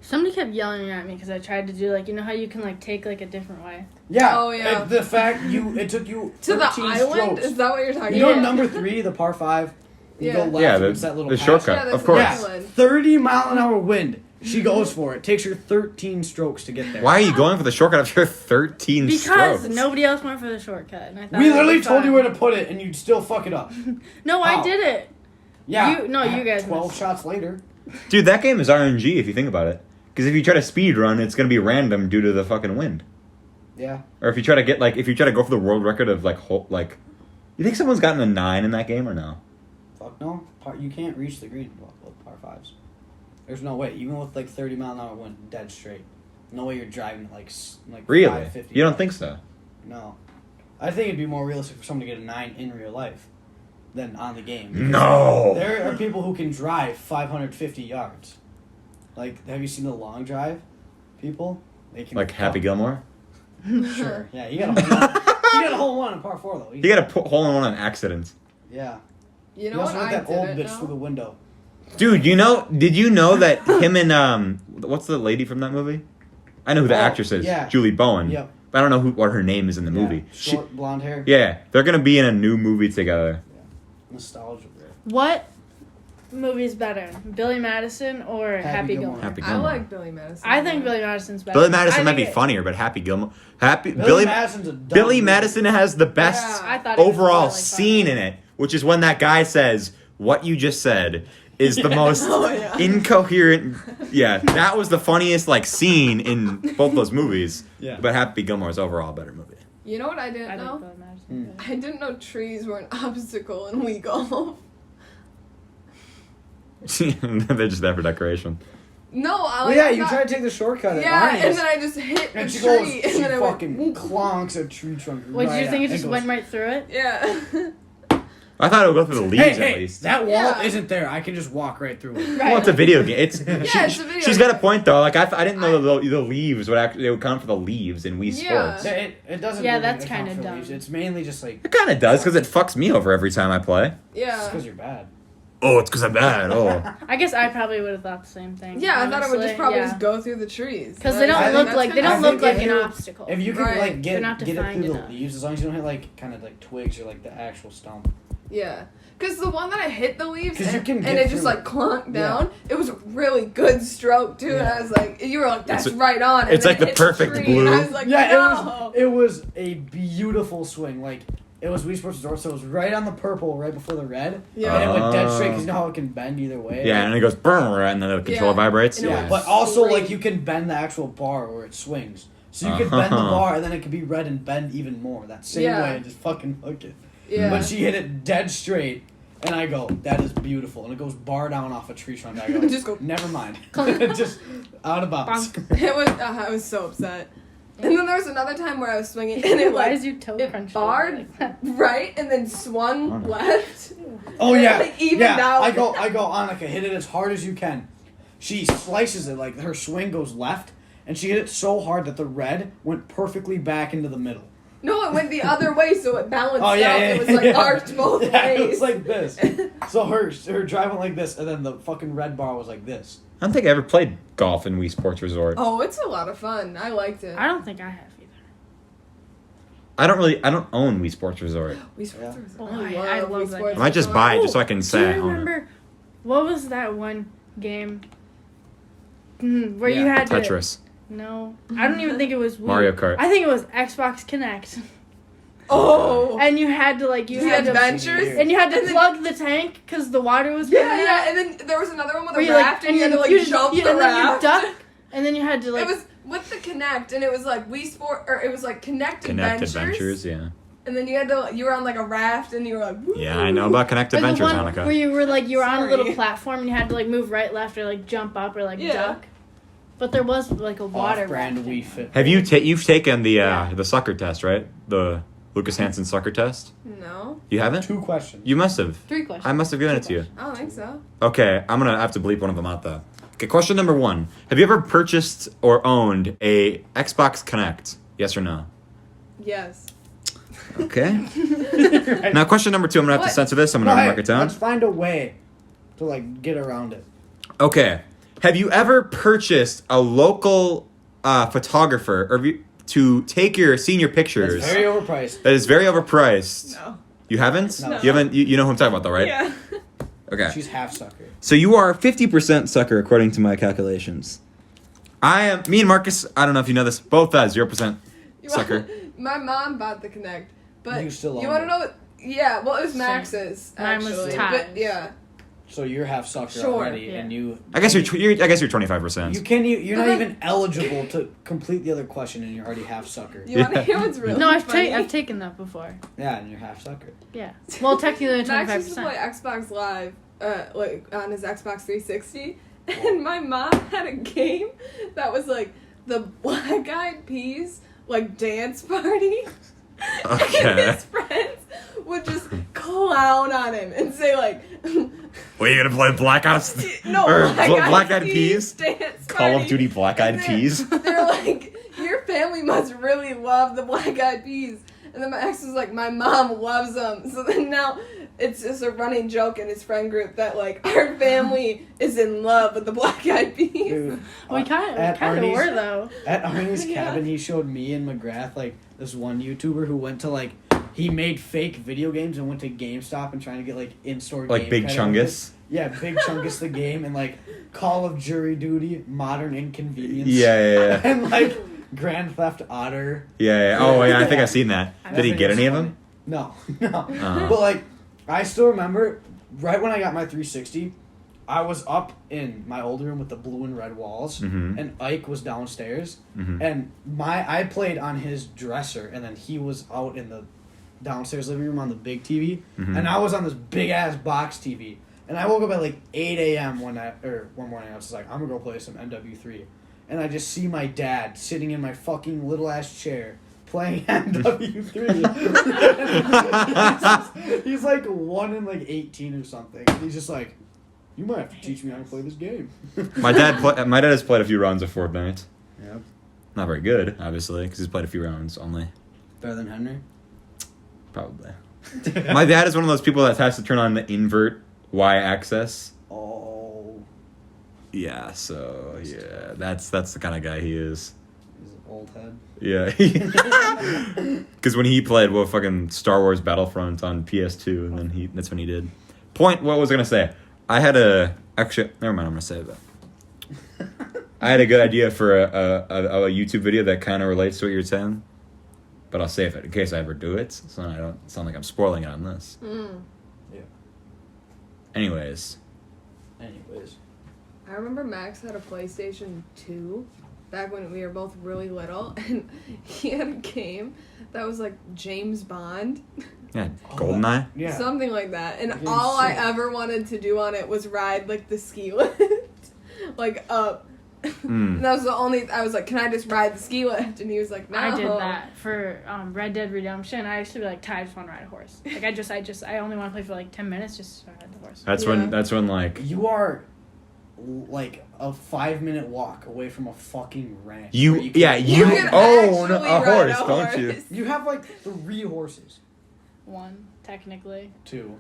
Somebody kept yelling at me because I tried to do like you know how you can like take like a different way. Yeah. Oh, yeah. The fact it took you To the 13 island? strokes. Is that what you're talking You know about? number 3, the par 5. You Yeah. go left. Yeah, and the, it's that little the pass. shortcut, Yeah, that's of course. the Yeah, island. 30-mile-an-hour wind. She goes for it. Takes her 13 strokes to get there. Why are you going for the shortcut after 13 Because strokes? nobody else went for the shortcut, and I thought We it would literally be told you fun. where to put it, and you'd still fuck it up. No, How? I did it. Yeah. You guys 12 missed. shots later. Dude, that game is RNG if you think about it. Because if you try to speed run, it's gonna be random due to the fucking wind. Yeah. Or if you try to get if you try to go for the world record of you think someone's gotten a 9 in that game or no? Fuck no. You can't reach the green with par 5s. There's no way. Even with 30-mile-an-hour wind, dead straight. No way you're driving like Really? 550. You don't think so? No. I think it'd be more realistic for someone to get a 9 in real life than on the game. Because No. There are people who can drive 550 yards. Have you seen the long drive? people, they can Like Happy Gilmore? Sure. Yeah, he got a hole in one. He got a hole in one in par 4 though. He got a hole in one on accident. Yeah. You know He also what hit I that old didn't bitch know? through the window. Dude, did you know that him and, what's the lady from that movie? I know who the actress is. yeah. Julie Bowen. Yep. But I don't know what her name is in the movie. Yeah, short blonde hair. Yeah, they're going to be in a new movie together. Nostalgia, bro. What movie's better, Billy Madison or Happy Gilmore? Happy I Gilmore. like Billy Madison. I think Billy Madison's better. Billy Madison I might be think it- funnier, but Happy Gilmore... Billy Madison's a dumb Billy movie. Madison has the best Yeah. I thought it was overall really scene funny. in it, which is when that guy says, "What you just said is the most Oh, yeah. incoherent." Yeah, that was the funniest scene in both those movies. Yeah. But Happy Gilmore is overall a better movie. You know what I I didn't think know? Billy Madison. better. I didn't know trees were an obstacle in Wii golf. They're just there for decoration. No, I Well, yeah, I you thought- try to take the shortcut at Yeah, Arnie's, and then I just hit the and she tree, goes, and she then I fucking went. clonks a tree trunk. What, did you think it just goes, went right through it? Yeah. I thought it would go through the leaves Hey, at hey, least. that wall Yeah. isn't there. I can just walk right through it. Well, it's a video game. It's it's a video She's got a game. point though. Like I didn't know the leaves would actually they would count for the leaves in Wii Yeah. Sports. Yeah, it doesn't. Yeah, really that's account kinda for dumb. leaves. It's mainly just like It kind of does because it fucks me over every time I play. Yeah. because you're bad. Oh, it's because I'm bad. Oh, I guess I probably would have thought the same thing. Yeah, I thought it would just honestly, probably yeah. just go through the trees. Because they I don't think look that's like they kinda- don't I look think like if an you- obstacle. If you can Right. like They're not get it defined through enough. the leaves, as long as you don't hit like kind of like twigs or like the actual stump. Yeah. Because the one that I hit the leaves 'Cause you and, can and get it just through like clunked Yeah. down, it was a really good stroke too. And Yeah. I was like, you were like, that's It's a- right on. And it's then like it the hit perfect tree, blue. And I was like, Yeah, no. it was a beautiful swing. Like it was Wii Sports Resort, so it was right on the purple, right before the red. Yeah. and it went dead straight because you know how it can bend either way. yeah, and it goes brrr, and then the controller Yeah. vibrates. And it Yeah, went but also straight. like you can bend the actual bar where it swings. So you could bend the Uh-huh. bar and then it could be red and bend even more. That same Yeah. way and just fucking hook it. Yeah. But she hit it dead straight and I go, that is beautiful. And it goes bar down off a tree trunk. I go, Just go- never mind. just out of bounds. It was. I was so upset. And then there was another time where I was swinging and it Why like is your toe it crunched barred like that? right and then swung left. Oh And it, yeah, like, evened yeah. out. I go, Annika, hit it as hard as you can. She slices it like her swing goes left, and she hit it so hard that the red went perfectly back into the middle. No, it went the other way, so it balanced Oh yeah, out. yeah, It was like yeah. arched both Yeah, ways. it was like this. So her drive went like this, and then the fucking red bar was like this. I don't think I ever played golf in Wii Sports Resort. Oh, it's a lot of fun. I liked it. I don't think I have either. I don't own Wii Sports Resort. Wii Sports Yeah. Resort. Oh, I I love love Wii that Sports I might just Resort. buy it just so I can Do say I you own it. remember what was that one game where you Yeah, had to Tetris. No, I don't even think it was Wii. Mario Kart. I think it was Xbox Connect, Oh. and you had to like The adventures. and you had to And then- plug the tank because the water was Yeah, coming yeah, out. and then there was another one with Where a you raft, and you had to like jump the and then you raft. duck, and then you had to like It was with the Connect, and it was like Wii Sport, or it was like Connect Connect Adventures. Adventures, yeah. And then you were on like a raft, and you were like, woo. Yeah, I know about Connect or the Adventures, one Annika. where you were like you were on a Sorry. little platform and you had to like move right, left, or like jump up or like Yeah. duck. But there was like a water Off-brand raft. Wii Fit. Have you've taken the Yeah. the sucker test, right? The Lucas Hansen sucker test? No, You haven't? 2 questions. You must have. 3 questions. I must have given it to you. I don't think so. Okay, I'm gonna have to bleep one of them out though. Okay, question number 1. Have you ever purchased or owned a Xbox Connect? Yes or no? Yes. Okay. Now, question number 2. I'm gonna have to What? center this. I'm No, gonna hey, mark it down. let's find a way to like get around it. Okay. Have you ever purchased a local photographer to take your senior pictures? It's very overpriced. That is very overpriced. No. You haven't? No. You haven't. You know who I'm talking about, though, right? Yeah. Okay. She's half sucker. So you are 50% sucker according to my calculations. I am. Me and Marcus. I don't know if you know this. Both as 0% sucker. My mom bought the Connect, but You still own want to it. know what? Yeah, well, it was Max's Mine was actually, Ty's. but yeah. So you're half sucker Sure, already, yeah. and you. I guess you're 25%. You can. You're But not then- even eligible to complete the other question, and you're already half sucker. You want to Yeah. hear what's really No, funny? I've taken that before. Yeah, and you're half sucker. Yeah. Well, technically Max used to 25%. play Xbox Live, like on his Xbox 360, and my mom had a game that was like the Black Eyed Peas like dance party. Okay. And his friends would just clown on him and say like, What are you gonna play? Black Ops? no, Or Black Black Eyed Peas? dance party. Call of party, Duty Black Eyed and Peas. They're like, your family must really love the Black Eyed Peas. And then my ex was like, my mom loves them. So then now it's just a running joke in his friend group that like our family is in love with the Black Eyed Peas. Dude, We kind of Arnie's- were though. At Arnie's Yeah. cabin, he showed me and McGrath, like, this one YouTuber who went to, like, he made fake video games and went to GameStop and trying to get, like, in-store Like game Big credit. Chungus. Yeah, Big Chungus the game and, like, Call of Duty, Modern Inconvenience. Yeah. And, like, Grand Theft Auto. Yeah. Oh, yeah, I think I've seen that. That Did he get video's any of funny. them? No. Oh. But, like, I still remember, right when I got my 360, I was up in my old room with the blue and red walls, Mhm. and Ike was downstairs, Mhm. and I played on his dresser, and then he was out in the downstairs living room on the big TV, Mhm. and I was on this big ass box TV, and I woke up at like 8 a.m. one morning. I was just like, I'm gonna go play some MW3, and I just see my dad sitting in my fucking little ass chair playing MW3. he's like 1 in like 18 or something. And he's just like, you might have to teach me how to play this game. My dad has played a few rounds of Fortnite. Yeah. Not very good, obviously, because he's played a few rounds only. Better than Henry? Probably. My dad is one of those people that has to turn on the invert Y-axis. Oh. Yeah, so, yeah, that's the kind of guy he is. He's an old head. Yeah. Because when he played, fucking Star Wars Battlefront on PS2, and then that's when he did. What was I going to say? Actually, never mind, I'm going to say that. I had a good idea for a YouTube video that kind of relates to what you're saying, but I'll save it in case I ever do it, so I don't sound like I'm spoiling it on this. Yeah. Anyways. I remember Max had a PlayStation 2 back when we were both really little, and he had a game that was like James Bond. Yeah, GoldenEye. Yeah. Something like that. And Game's all I sick. ever wanted to do on it was ride like the ski lift. Like up. And that was the only I was like, can I just ride the ski lift? And he was like, no. I did that for Red Dead Redemption. I used to be like, I just want to ride a horse. Like I only want to play for like 10 minutes just to ride the horse. That's Yeah. when like You are like a 5-minute walk away from a fucking ranch. you where yeah can- you can own actually a ride horse, a don't you? horse. You have like 3 horses. 1, technically. 2.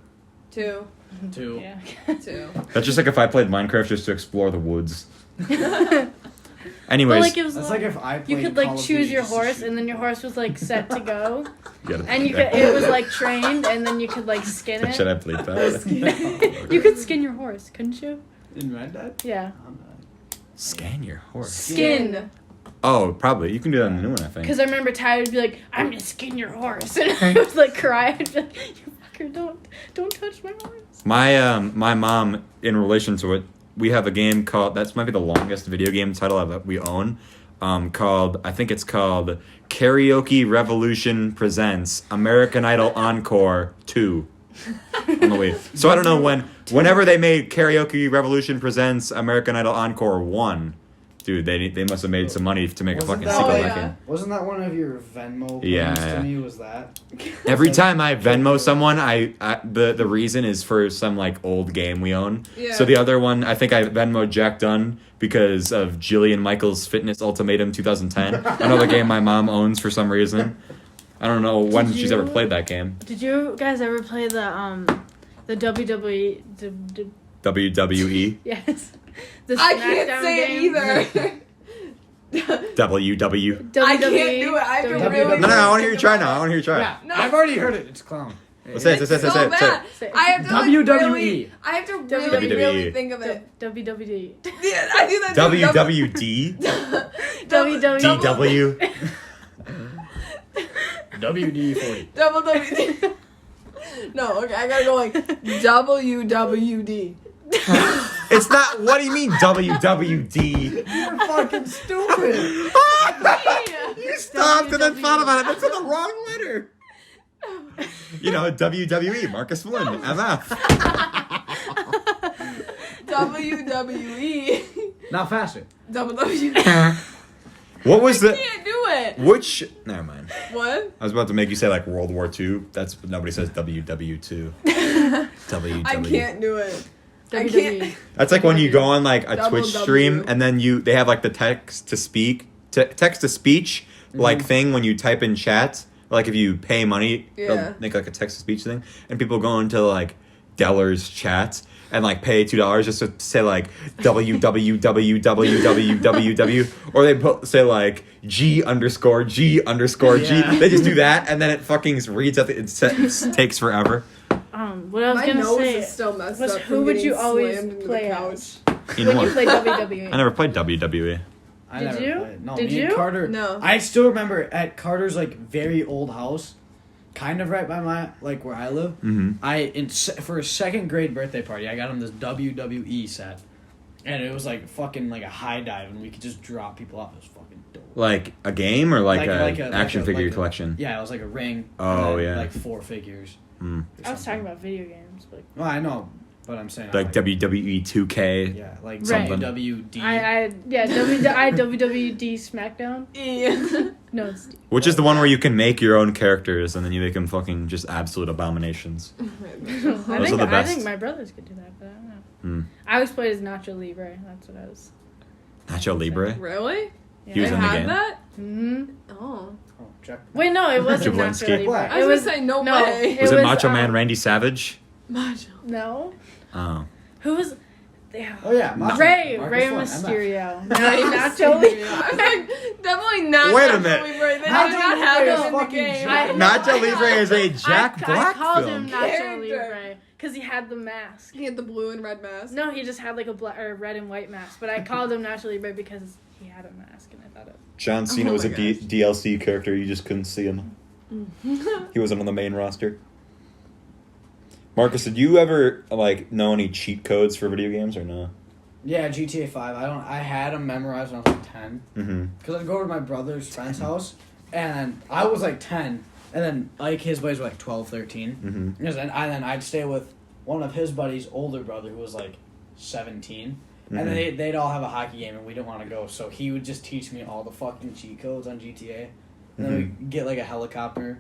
2. 2. Yeah. 2. That's just like if I played Minecraft just to explore the woods. Anyways, But like it was That's like, like if I you played could like Call of choose Duty your just to horse shoot. and then your horse was like set to go. you gotta, And you could it was like trained and then you could like skin it. Should I bleep that? You could skin your horse, couldn't you? In Red Dead? Yeah. Scan your horse. Skin. Oh, probably. You can do that in the new one, I think. Because I remember Ty would be like, I'm gonna skin your horse, and I would like cry. I'd be like, you fucker, don't touch my horse. My mom, in relation to it, we have a game called, that might be the longest video game title that we own, I think it's called Karaoke Revolution Presents American Idol Encore 2 on the Wii. So I don't know whenever they made Karaoke Revolution Presents American Idol Encore 1, dude, they must have made some money to make a Wasn't fucking that sequel like- to that game. Wasn't that one of your Venmo points Yeah. to me? Was that? Every time I Venmo someone, the reason is for some like old game we own. Yeah. So the other one, I think I Venmoed Jack Dunn because of Jillian Michaels Fitness Ultimatum 2010, another game my mom owns for some reason. I don't know when Did she's ever you- played that game. Did you guys ever play the WWE? WWE. Yes. The I can't SmackDown say game? it either. WW. I can't do it. I have to WWE. really. No, I want to hear you think try about now. I it. want to hear you try. Yeah, No. I've already heard it. It's clown. Let's say it. It's so bad. Say- I have to like, WWE. really. I have to really, WWE. really think of it. WWE. Yeah, I do that. too. WWD. WWE. DW. WD-40. Double WD. No, okay, I gotta go like WWD. It's not. What do you mean WWD? You're fucking stupid. You stopped and then thought about it. That's in the wrong letter. You know, WWE, Marcus Flynn, MF. WWE. Now faster. WWE. What was the? Can't do it. Which? Never mind. What? I was about to make you say like World War II. That's nobody says WW2. WW. I can't do it. I WWE. can't. That's like when you go on like a Double Twitch W. stream and then they have like the text to speech like thing when you type in chat. Like if you pay money, Yeah. they'll make like a text to speech thing, and people go into like Deller's chat and like pay $2 just to say like www, or they say like G_G_G. Yeah. They just do that and then it fucking reads at it takes forever. What I was My gonna nose say is still messed was up. who from would getting you always slammed into the play couch. as You know when you what? played WWE? I never played WWE. I Did never you? played. No, Did me and you? Carter. No. I still remember at Carter's like very old house, kind of right by my like where I live. Mm-hmm. For his second grade birthday party, I got him this WWE set, and it was like fucking like a high dive, and we could just drop people off. It was fucking dope. Like a game or like a action figure like a- collection? Yeah, it was like a ring. Oh, and then, yeah. like 4 figures. Mm. or I was something. talking about video games, but Well, I know, but I'm saying Like WWE 2K. Yeah, like Right. WWD. I had WWD SmackDown. Yeah. No, it's Which is the one where you can make your own characters and then you make them fucking just absolute abominations. I Those are the I best. think my brothers could do that, but I don't know. Hmm. I always played as Nacho Libre. That's what I was. Nacho Libre? Really? Yeah. He was They in the had game. that? Mm-hmm. Oh. Oh, check. Wait, no, it wasn't Jablinski. Nacho Libre. I was gonna say no way. Was it Macho Man Randy Savage? Macho. No. Oh. Who was? Yeah. Oh yeah, Marcus Rey Flint, MF. Mysterio. Nacho Libre. I was like, definitely not. Wait a Nacho minute. Libre. They did Nacho not have Libre him is in the fucking game. Jack. Nacho Libre is a Jack I Black called film. him Nacho Character. Libre because he had the mask. He had the blue and red mask. No, he just had like a black or red and white mask. But I called him Nacho Libre because he had a mask, and I thought it. John Cena Oh was my a gosh. DLC character. You just couldn't see him. He wasn't on the main roster. Marcus, did you ever like know any cheat codes for video games or no? Yeah, GTA 5. I had them memorized when I was like 10. Mm-hmm. Because I'd go to my brother's friend's house, and I was like 10, and then like his buddies were like 12, 13. Mm-hmm. Because then I'd stay with one of his buddies' older brother who was like 17. And then they'd all have a hockey game, and we didn't want to go. So he would just teach me all the fucking cheat codes on GTA. And then we'd get like a helicopter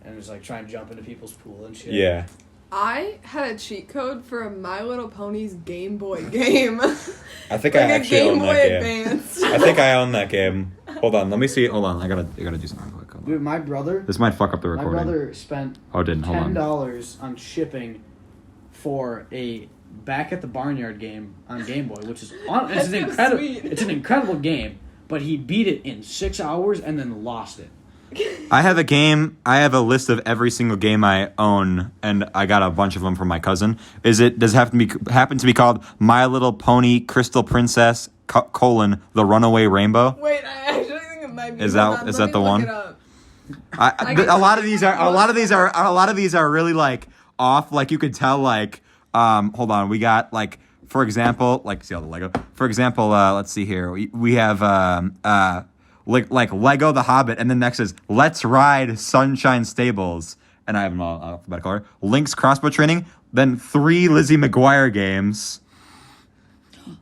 and just like try and jump into people's pool and shit. Yeah. I had a cheat code for a My Little Ponies Game Boy game. I think like I a actually Game own Boy that game. Advance. I think I own that game. Hold on, let me see. Hold on, I gotta do something real quick. Hold on. Dude, my brother This might fuck up the my recording. brother spent Oh, it didn't. Hold on. $10 on shipping for a Back at the Barnyard game on Game Boy, which is That's so incredible. sweet. It's an incredible game, but he beat it in 6 hours and then lost it. I have a game. I have a list of every single game I own, and I got a bunch of them from my cousin. Does it happen to be called My Little Pony Crystal Princess : The Runaway Rainbow? Wait, I actually think it might be. Is Hold that- on, is let that me the look one? it up. A lot of these off. Like you could tell. Like hold on, we got like for example, like see all the Lego. For example, let's see here. We have like Lego the Hobbit, and then next is Let's Ride Sunshine Stables, and I have them all alphabetical order. Link's Crossbow Training, then 3 Lizzie McGuire games.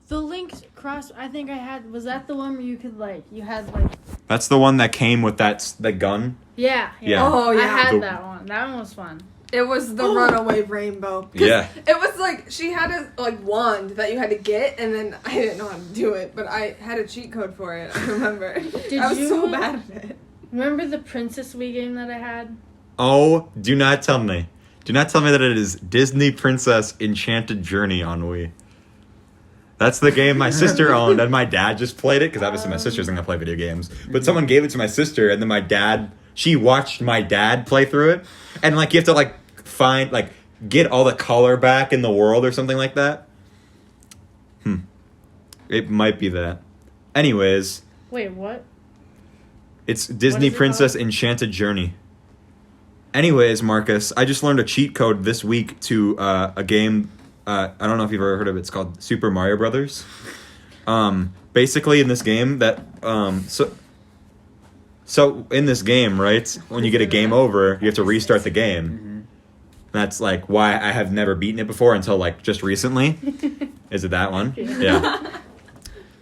The Link's Cross. I think I had. Was that the one where you could like you had like. That's the one that came with the gun. Yeah. Yeah. Oh, I yeah. had that one. That one was fun. It was the Runaway Rainbow. 'Cause Yeah. It was like, she had a like wand that you had to get, and then I didn't know how to do it, but I had a cheat code for it, I remember. I was so bad at it. Remember the Princess Wii game that I had? Oh, do not tell me. Do not tell me that it is Disney Princess Enchanted Journey on Wii. That's the game my sister owned, and my dad just played it, because obviously my sister isn't going to play video games. But someone gave it to my sister, and then she watched my dad play through it. And, like, you have to, like, find, like, get all the color back in the world or something like that. It might be that. Anyways, Wait, what? it's Disney is it Princess called? Enchanted Journey. Anyways, Marcus, I just learned a cheat code this week to a game. I don't know if you've ever heard of it. It's called Super Mario Brothers. Basically, in this game, so in this game, right, when you get a game over, you have to restart the game. That's like why I have never beaten it before until like just recently. Is it that one? Yeah. I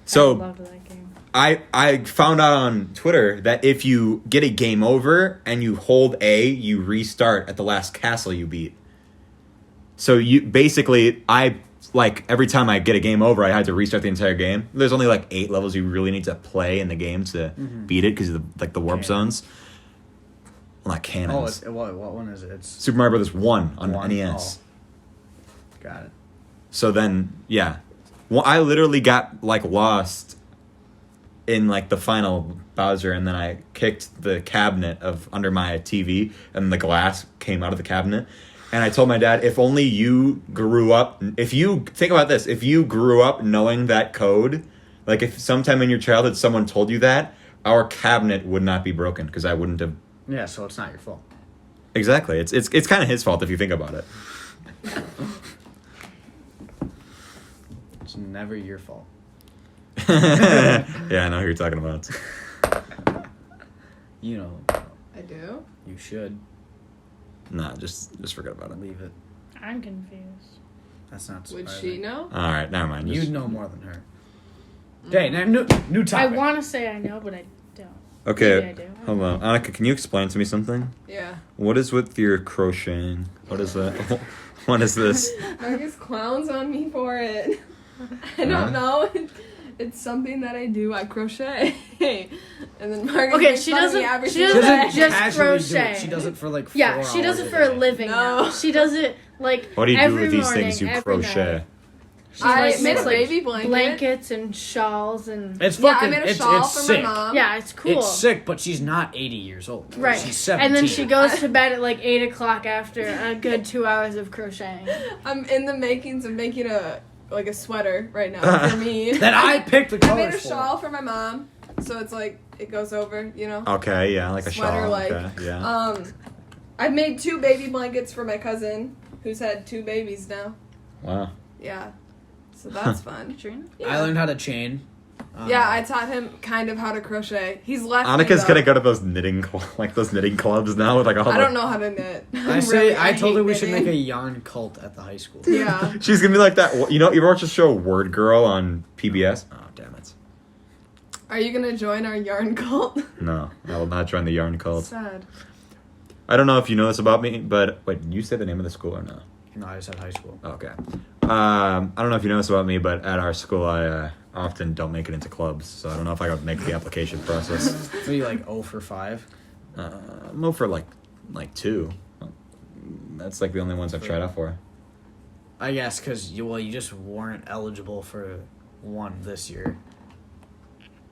So loved that game. I found out on Twitter that if you get a game over and you hold A, you restart at the last castle you beat. So you basically, I like every time I get a game over, I had to restart the entire game. There's only like 8 levels you really need to play in the game to beat it because of the warp zones. Well, not cannons. What one is it? It's Super Mario Brothers 1 on NES. Oh. Got it. So then, yeah. Well, I literally got, like, lost in, like, the final Bowser, and then I kicked the cabinet under my TV, and the glass came out of the cabinet. And I told my dad, if only you grew up... Think about this. If you grew up knowing that code, like, if sometime in your childhood someone told you that, our cabinet would not be broken, because I wouldn't have... Yeah, so it's not your fault. Exactly. It's kind of his fault if you think about it. It's never your fault. Yeah, I know who you're talking about. You know. I do. You should. Nah, just forget about it. Leave it. I'm confused. That's not Would surprising. she know? All right, never mind. You'd know more than her. Okay, now new I topic. want to say I know, but I don't. Okay, Maybe I do. hold on. Annika, can you explain to me something? Yeah. What is with your crocheting? What is that? What is this? Marcus clowns on me for it. I don't know. It's something that I do. I crochet. And then Marcus Okay, makes she fun of me doesn't- every she single doesn't day. just casually do crochet. it. She does it for like 4 Yeah, she does it hours for a day. living No. now. She does it like What do you do every with these morning, things you every crochet? night. She I like, made a makes, like, baby blanket. blankets and shawls and It's Yeah, fucking. I made a it's shawl it's for sick. my mom. yeah, it's cool. It's sick, but she's not 80 years old. Right. She's 17. And then she goes to bed at like 8 o'clock after a good 2 hours of crocheting. I'm in the makings of making a sweater right now for me. That I picked the I colors made a for. shawl for my mom, so it's like it goes over, you know. Okay, yeah, like a Sweater, shawl. like, Okay, yeah. I made 2 baby blankets for my cousin, who's had 2 babies now. Wow. Yeah, so that's fun. Katrina? I learned how to chain. Yeah, I taught him kind of how to crochet. He's left. me, Annika's though. gonna go to those those knitting clubs now with like all I the... don't know how to knit. I told her we should hate make a knitting. yarn cult at the high school. Yeah. She's gonna be like that. You know, you ever watch the show Word Girl on PBS? Oh, damn it. Are you gonna join our yarn cult? No, I will not join the yarn cult. Sad. I don't know if you know this about me, but wait, did you say the name of the school or no? No, I just had high school. Okay. I don't know if you know this about me, but at our school, I often don't make it into clubs, so I don't know if I could make the application process. So you like 0 for 5? I'm over for like 2. That's like the only ones I've tried out for. I guess because you just weren't eligible for one this year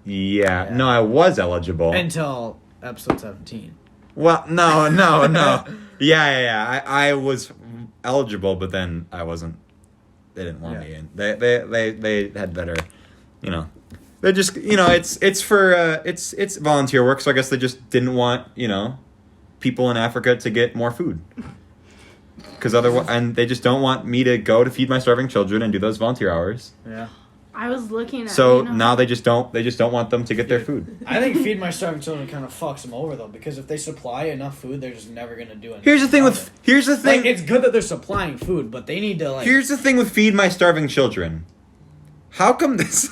Yeah. No, I was eligible. until episode 17. Well, no. Yeah. I was eligible, but then I wasn't. They didn't want me in. They had better, you know. They just, you know, it's for it's volunteer work, so I guess they just didn't want, you know, people in Africa to get more food. Because otherwise, and they just don't want me to go to feed my starving children and do those volunteer hours. Yeah. I was looking at So you know, now they just don't want them to get their food. I think Feed My Starving Children kind of fucks them over, though, because if they supply enough food, they're just never going to do anything. Here's the thing Like, it's good that they're supplying food, but they need to, like... Here's the thing with Feed My Starving Children. How come this...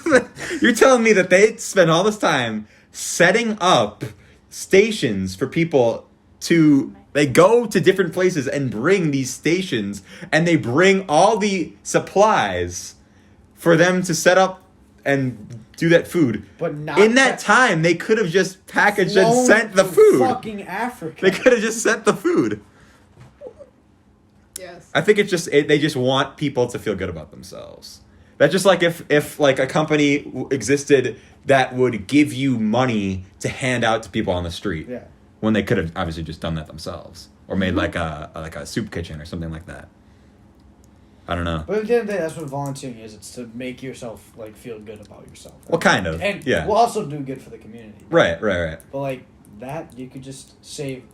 You're telling me that they spend all this time setting up stations for people to... They go to different places and bring these stations, and they bring all the supplies for them to set up and do that food. But not in that time, they could have just packaged and flown sent the to food. Fucking Africa. They could have just sent the food. Yes. I think it's just they just want people to feel good about themselves. That's just like if like a company existed that would give you money to hand out to people on the street. Yeah. When they could have obviously just done that themselves or made like a soup kitchen or something like that. I don't know. But at the end of the day, that's what volunteering is. It's to make yourself, like, feel good about yourself. Well, kind of. And yeah. we'll also do good for the community. Right. But, like, that, you could just save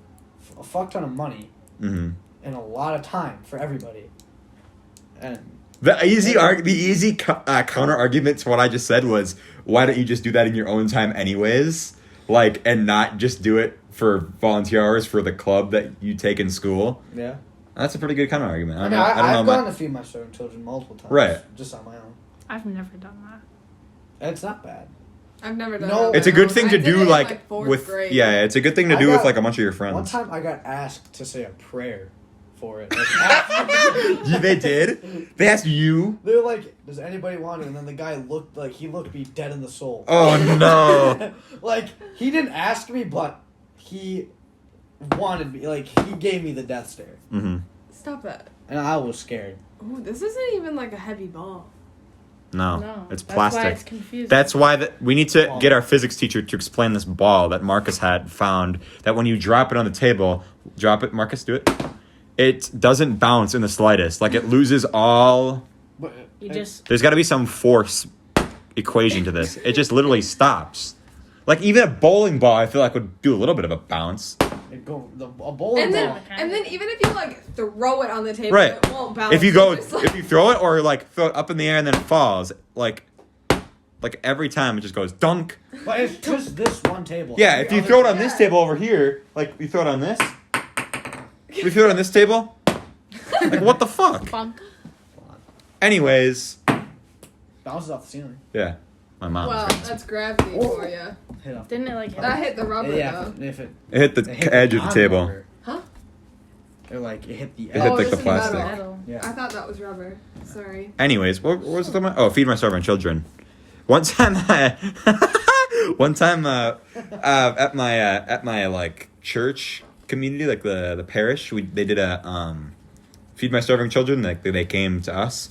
a fuck ton of money Mm-hmm. and a lot of time for everybody. And The easy counter argument to what I just said was, why don't you just do that in your own time anyways? Like, and not just do it for volunteer hours for the club that you take in school. yeah. That's a pretty good counter argument. I mean, I've gone to Feed My Starving Children multiple times. Right. Just on my own. I've never done that. It's not bad. I've never done No. it. It's a good thing I to did do it in, like fourth with grade. yeah. It's a good thing to I do with got- like a bunch of your One friends. time I got asked to say a prayer for it. Like, They did? They asked you? they were like, "Does anybody want it?" And then the guy looked me dead in the soul. Oh, no. Like, he didn't ask me, but he wanted me. Like, he gave me the death stare. Mm-hmm. Stop it. And I was scared. Ooh, this isn't even like a heavy ball. No, it's that's plastic. why it's confusing. That's why we need to get our physics teacher to explain this ball that Marcus had found, that when you drop it on the table, Marcus, do it. It doesn't bounce in the slightest. Like, it loses all... But There's got to be some force equation to this. It just literally stops. Like, even a bowling ball, I feel like, would do a little bit of a bounce. a bowling And ball. then even if you like throw it on the table, Right. it won't bounce. If you Like, throw it or, like, throw it up in the air and then it falls, like every time it just goes dunk. But it's just this one table. Yeah, Every if you other throw it on table- this table over here, like, you throw it on this. If you throw it on this table, like, what the fuck? Funk. Anyways, bounces off the ceiling. yeah, my mom. well, that's gravity for you. Hit off. Didn't it like hit? That hit the rubber Yeah, though. if it It hit the hit edge of the table. non-rubber. Huh? Or like it hit the It edge. hit, like, this the is plastic. metal. Metal. Yeah. I thought that was rubber. Sorry. Anyways, what was it talking about? Oh, feed my starving children. One time, at my like church community, like the parish, they did a feed my starving children. Like they came to us,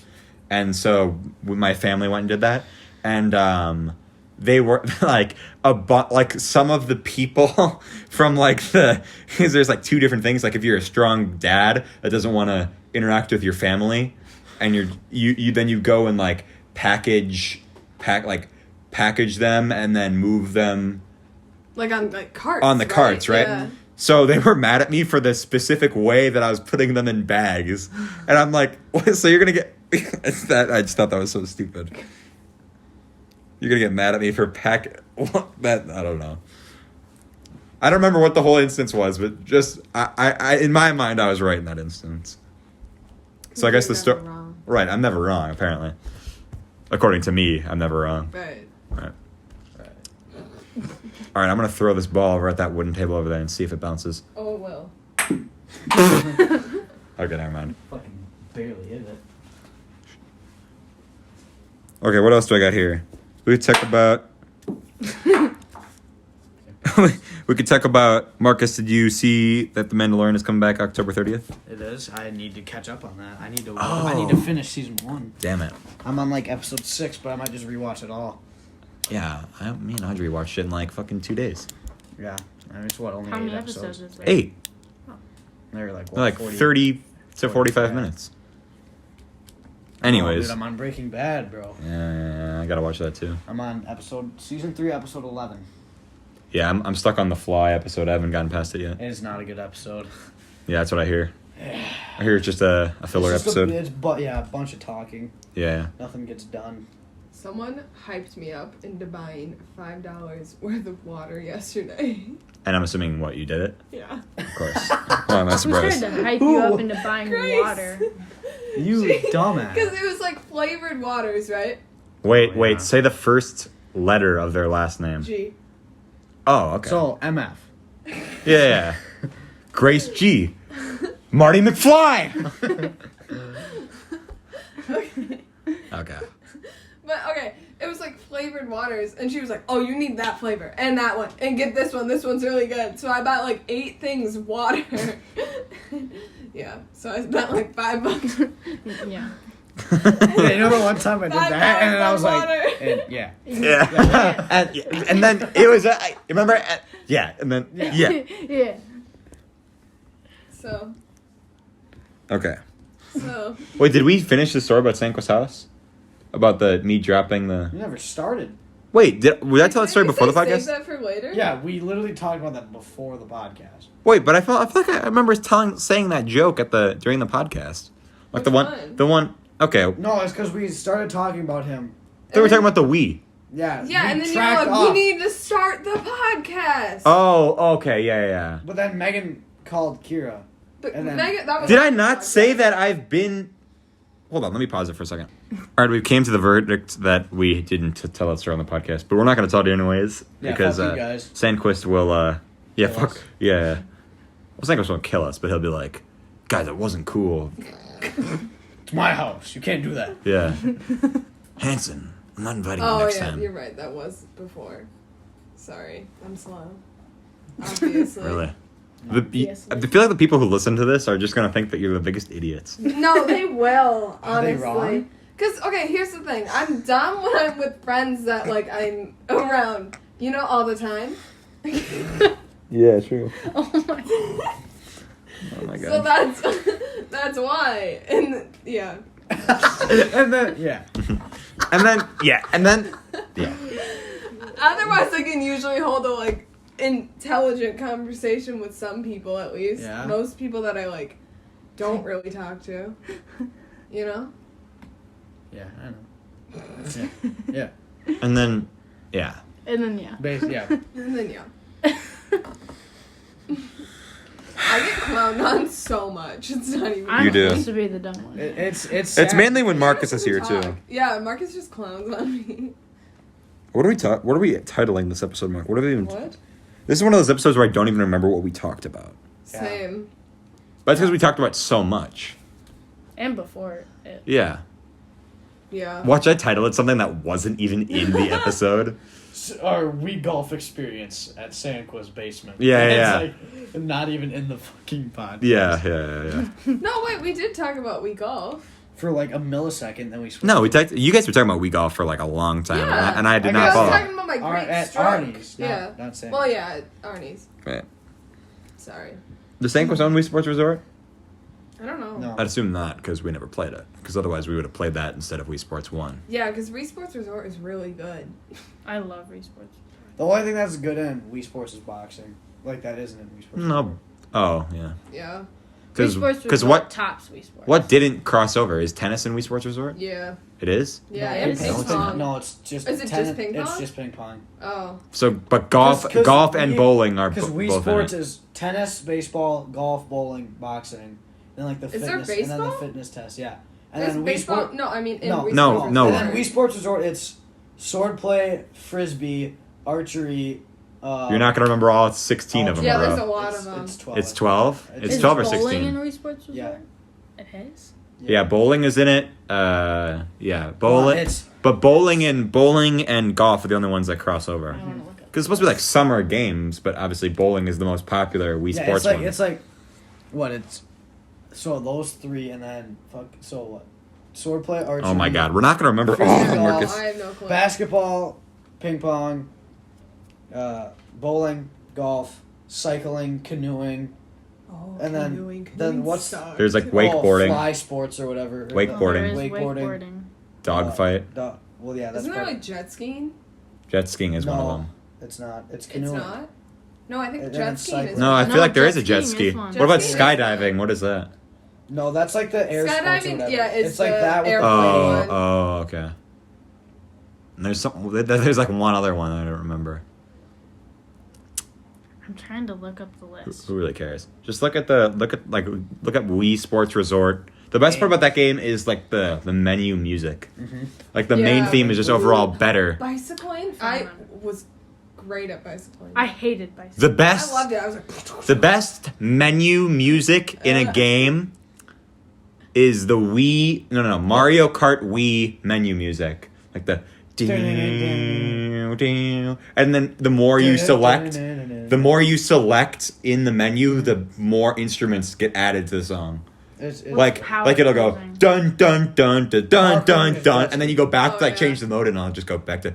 and so my family went and did that, and they were like like some of the people from like because there's like two different things. Like if you're a strong dad that doesn't want to interact with your family, and you then you go and like package them and then move them Like on like carts. on the carts, right? Yeah. So they were mad at me for the specific way that I was putting them in bags, and I'm like, what? So you're gonna get it's that? I just thought that was so stupid. You're gonna get mad at me for that? I don't know. I don't remember what the whole instance was, but just I in my mind I was right in that instance. So I guess the You're story. never wrong. Right, I'm never wrong, apparently. According to me, I'm never wrong. Right. Right. Alright, I'm gonna throw this ball over at that wooden table over there and see if it bounces. Oh, it will. Okay, never mind. Fucking barely hit it. Okay, what else do I got here? We could talk about... we could talk about... Marcus, did you see that The Mandalorian is coming back October 30th? It is. I need to catch up on that. I need to. Oh. I need to finish season 1. Damn it. I'm on like episode 6, but I might just rewatch it all. Yeah, me and Audrey watched it in like fucking 2 days. Yeah. I mean, it's what, only How 8 many episodes? episodes is there? 8. They're like, what, They're like 40? 30 to 45 minutes. Anyways. Oh, dude, I'm on Breaking Bad, bro. Yeah, I gotta watch that too. I'm on season 3, episode 11. Yeah, I'm stuck on The Fly episode. I haven't gotten past it yet. It is not a good episode. Yeah, that's what I hear. I hear it's just a filler It's just episode. a bunch of talking. Yeah. Nothing gets done. Someone hyped me up into buying $5 worth of water yesterday. And I'm assuming what, you did it? Yeah. Of course. Well, I'm not Who's trying surprised. to hype you up into buying Grace. water? You dumbass. Because it was like flavored waters, right? Wait, Oh, yeah. say the first letter of their last name. G. Oh, okay. So, MF. Yeah. Grace G. Marty McFly! Okay. Okay. But okay, it was like flavored waters, and she was like, "Oh, you need that flavor and that one, and get this one. This one's really good." So I bought like 8 things water. Yeah, so I spent like $5. Yeah. Yeah, you know the one time I did $5 that, and then I was for like, water. and, yeah. Yeah. and then it was, remember? Yeah, and then, yeah. Yeah. So Okay. So. Wait, did we finish the story about Sanqua's house? About me dropping the... You never started. Wait, would I tell that story before the Save podcast? that for later. Yeah, we literally talked about that before the podcast. Wait, but I feel like I remember saying that joke during the podcast. Like Which the one. Okay, No, it's because we started talking about him. they were talking about the Wii. Yeah. Yeah, we and then you were tracked like, off. "We need to start the podcast." Oh, okay, yeah. But then Megan called Kyra. But and then- Megan, that was Did I her not podcast. say that I've been... Hold on, let me pause it for a second. All right, we came to the verdict that we didn't tell that story on the podcast, but we're not going to tell it anyways Yeah, because fuck you guys. Sandquist will, Kill us. yeah. Well, Sandquist won't kill us, but he'll be like, guys, that wasn't cool. It's my house. You can't do that. Yeah. Hanson, I'm not inviting you Oh next yeah, time. you're right. That was before. Sorry, I'm slow. Obviously. Really? Obviously. I feel like the people who listen to this are just gonna think that you're the biggest idiots. No, they will. Are they Honestly. wrong? Cause okay, here's the thing. I'm dumb when I'm with friends that like I'm around. You know, all the time. Yeah, true. Oh my. Oh my So that's why. And yeah. And then yeah. and then Otherwise, I can usually hold a like intelligent conversation with some people at least. Yeah. Most people that I like don't really talk to. You know. Yeah, I know. Yeah. and then yeah. And then yeah. Yeah. And then yeah. I get clowned on so much. It's not even. I'm You do. supposed to be the dumb one. It's It's mainly when Marcus is here too. Yeah, Marcus just clowns on me. What are we titling this episode, Mark? What are we even? What? This is one of those episodes where I don't even remember what we talked about. Yeah. Same. But it's because we talked about so much. And before it. Yeah. Yeah. Watch I title it something that wasn't even in the episode. Our Wii golf experience at Sanqua's basement. Yeah. It's like not even in the fucking podcast. Yeah. No, wait, we did talk about Wii golf. For like a millisecond, then we switched. No, you guys were talking about Wii golf for like a long time, Yeah. and I did I not I was follow. talking about my great At stroke. Arnie's, yeah. not Sanqua's. Well, yeah, at Arnie's. Right. Sorry. The Sanqua's own Wii Sports Resort? I don't know. No. I'd assume not, because we never played it. Because otherwise we would have played that instead of Wii Sports 1. Yeah, because Wii Sports Resort is really good. I love esports. The only thing that's good in Wii Sports is boxing. Like that isn't in Wii Sports. No. Oh, yeah. Yeah. Wii Sports Because Resort what tops Wii Sports? what didn't cross over? Is tennis in Wii Sports Resort? Yeah. It is? Yeah, No, and it's ping it's not. pong. No, it's just. Is it tennis, just ping It's pong? just ping pong. Oh. So, but golf 'Cause golf and Wii- bowling are Because Wii both Sports in it. is tennis, baseball, golf, bowling, boxing, then like the Is there fitness, and then the baseball? fitness test. Yeah, and There's then Wii baseball. Sport. No, I mean in No. Wii No, Sports no. And Resort. then Wii Sports Resort, it's swordplay, frisbee, archery. You're not going to remember all 16 of them, Yeah, bro. there's a lot of them. It's 12. It's 12? It's Is 12 or bowling 16. in Wii Sports Resort? Yeah. It is? Yeah, bowling is in it. Yeah, bowling. It's But bowling and golf are the only ones that cross over. I want to look up. Because it's supposed to be like summer games, but obviously bowling is the most popular Wii yeah, Sports one. it's like what it's. So those three, and then so what? Swordplay, archery. Oh my god, we're not gonna remember Frisbee all of them, golf, Marcus. I have no clue. Basketball, ping pong, bowling, golf, cycling, canoeing. Oh, And then- canoeing. then Canoeing what's- sucks. There's like Oh, wakeboarding, fly sports or whatever. Wakeboarding. There is Wakeboarding. wakeboarding. dogfight, Well, yeah, that's Isn't there part like jet skiing? jet skiing is one of No. them. It's not. It's It's canoeing. not. No, I think And jet then skiing is. cycling. No, I No, feel like there jet is a jet skiing is ski. one. What about Jet skiing is skydiving? What is that? No, that's like the air sports or Skydiving, whatever. yeah, is it's like the that with airplane one. Oh, okay. And there's some. There's like one other one I don't remember. I'm trying to look up the list. Who really cares? Just look at Wii Sports Resort. The best part about that game is like the menu music. Like the main Yeah. theme is just overall better. Bicycling? I was great at bicycling. I hated bicycling. The best. I loved it. I was like, The best menu music in a game is the Wii. No. Mario Kart Wii menu music. Like the. And then the more you select in the menu, the more instruments get added to the song. It's Like How it'll go confusing. dun dun dun dun dun dun dun, and then you go back Oh, to like yeah. change the mode, and I'll just go back to.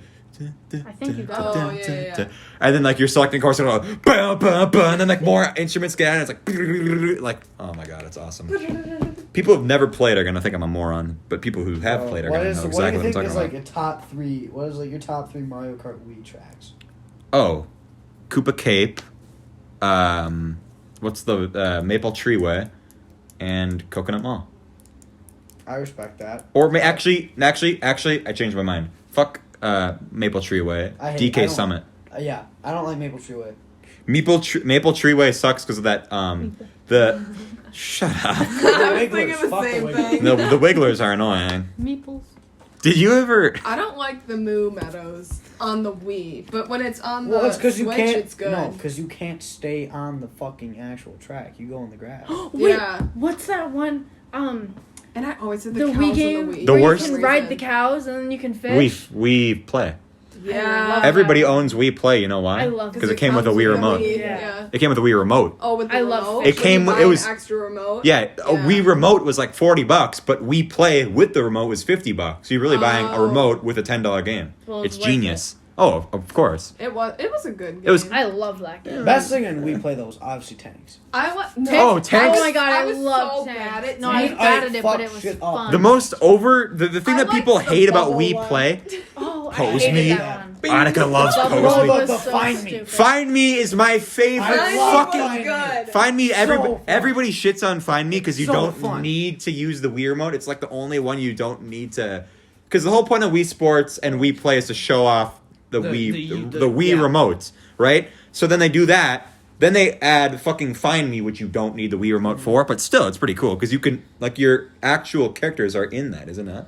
I think you got Oh, yeah. And then like you're selecting course, it'll go bah, bah, bah, and then like more instruments get added. It's like oh my god, it's awesome. People who've never played are gonna think I'm a moron, but people who have played are what gonna is know what exactly do what you I'm think talking is about. like a top three? What is like your top three Mario Kart Wii tracks? Oh, Koopa Cape. What's the Maple Treeway, and Coconut Mall. I respect that. Or actually, I changed my mind. Fuck Maple Treeway. I DK don't- Summit. Yeah, I don't like Maple Treeway. Maple Treeway sucks because of that. The shut up. I was thinking the Fuck the same Wigglers. thing. No, the Wigglers are annoying. Meeples. Did you ever? I don't like the Moo Meadows on the Wii, but when it's on the Well, it's because you Switch, can't. it's good. No, because you can't stay on the fucking actual track. You go in the grass. Wait, Yeah. what's that one? And I always said The the Wii cows game in the Wii. The where worst- you can ride the cows and then you can We fish. we play. Yeah. Everybody owns Wii Play. You know why? I love Because it it came with a comes Wii with a remote. Wii, Yeah. yeah. It came with a Wii remote. Oh, with the I remote? love It So came- you buy it was- an extra remote. Yeah, a Yeah. Wii remote was like $40, but Wii Play with the remote was $50. So you're really buying a Oh. remote with a $10 game. Well, It's it's worth genius. Oh, of course. It was a good game. It was- I love that game. Best thing in We Play though was obviously tanks. Oh, Tanks? Oh my god, I, was love so Tanks. bad at No, I was Tanks. bad at it, fuck but it was shit up. fun. The most the thing I that people liked the hate about bubble Wii one. Play. Oh, I Pose hated Me. that one. Annika loves Bubble Pose One Me. was The so Find Me. stupid. Find Me is my favorite I love fucking. Find Me. Good. Find Me. So fun. Everybody shits on Find Me because you So don't fun. need to use the Wii remote. It's like the only one you don't need to. Because the whole point of Wii Sports and Wii Play is to show off the Wii yeah. remotes, right? So then they do that. Then they add fucking Find Me, which you don't need the Wii remote for. But still, it's pretty cool because you can your actual characters are in that, isn't it?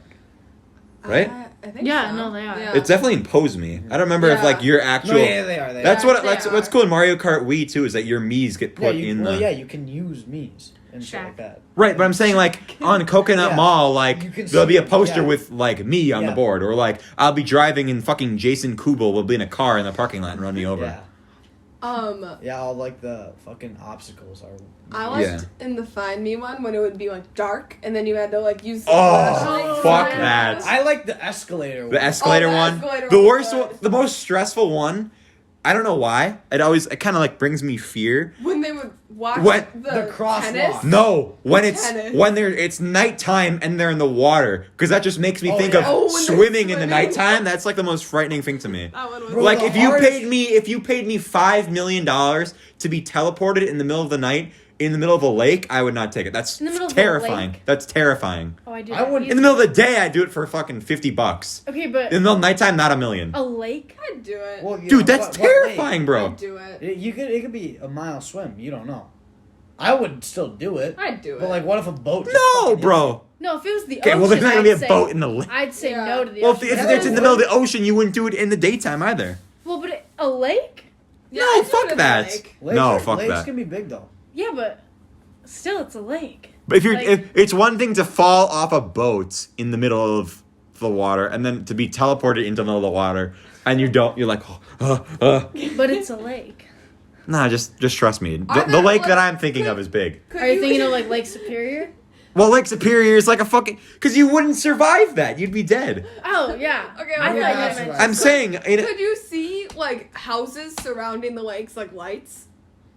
Right? I think Yeah, so. no, they are. Yeah. It's definitely in Pose Me. I don't remember if Yeah. your actual. No, yeah, they are. They That's are. what They that's are. what's cool in Mario Kart Wii too is that your Mii's get Yeah, put in the. yeah, you can use Mii's and shit Shaq. like that. Right, but I'm saying on Coconut Yeah. Mall, You can there'll be a see- poster yeah. with me on the Yeah. board, or I'll be driving and fucking Jason Kubel will be in a car in the parking lot and run me over. Yeah, yeah. All the fucking obstacles are. I liked Yeah. in the Find Me one when it would be dark and then you had to use the Oh, flashlight. fuck Yeah. that. I like the escalator. The one. escalator the one, escalator the one worst was one, good. the most stressful one. I don't know why. It kind of brings me fear. When they would watch What? The crosswalk. tennis. No, when Tennis. it's nighttime and they're in the water, because that just makes me Oh, think yeah. of Oh, when they're swimming in the swimming. nighttime. That's the most frightening thing to me. That one was Bro, Like the if you hardest- paid me $5 million to be teleported in the middle of the night in the middle of a lake, I would not take it. That's In the middle of the terrifying. lake? That's terrifying. Oh, I do. I that wouldn't- In the middle of the day, I'd do it for fucking $50. Okay, but In the middle of nighttime, not $1 million. a lake? I'd do it. Well, you Dude, know, that's what terrifying, I'd bro. do it. It could be a mile swim. You don't know. I would still do it. I'd do But it. what if a boat? just No, fucking bro. No, if it was the Okay, ocean, well, there's not gonna be I'd a say- boat in the lake. I'd say Yeah. no to the Well, ocean. if Yeah, it's in the middle of the ocean, you wouldn't do it in the daytime either. Well, but a lake? Yeah, No, I'd do it fuck in the that. lake. No, fuck lakes that. can be big though. Yeah, but still, it's a lake. But if Like- it's one thing to fall off a boat in the middle of the water, and then to be teleported into the middle of the water, and you're like, But it's a lake. nah, just trust me. Are The there, lake like, that I'm thinking could- of is big. Could Are you thinking of Lake Superior? Well, Lake Superior is like a fucking because you wouldn't survive that. You'd be dead. Oh yeah. Okay, I okay, thought okay. you meant. I'm saying. Could you see houses surrounding the lakes lights?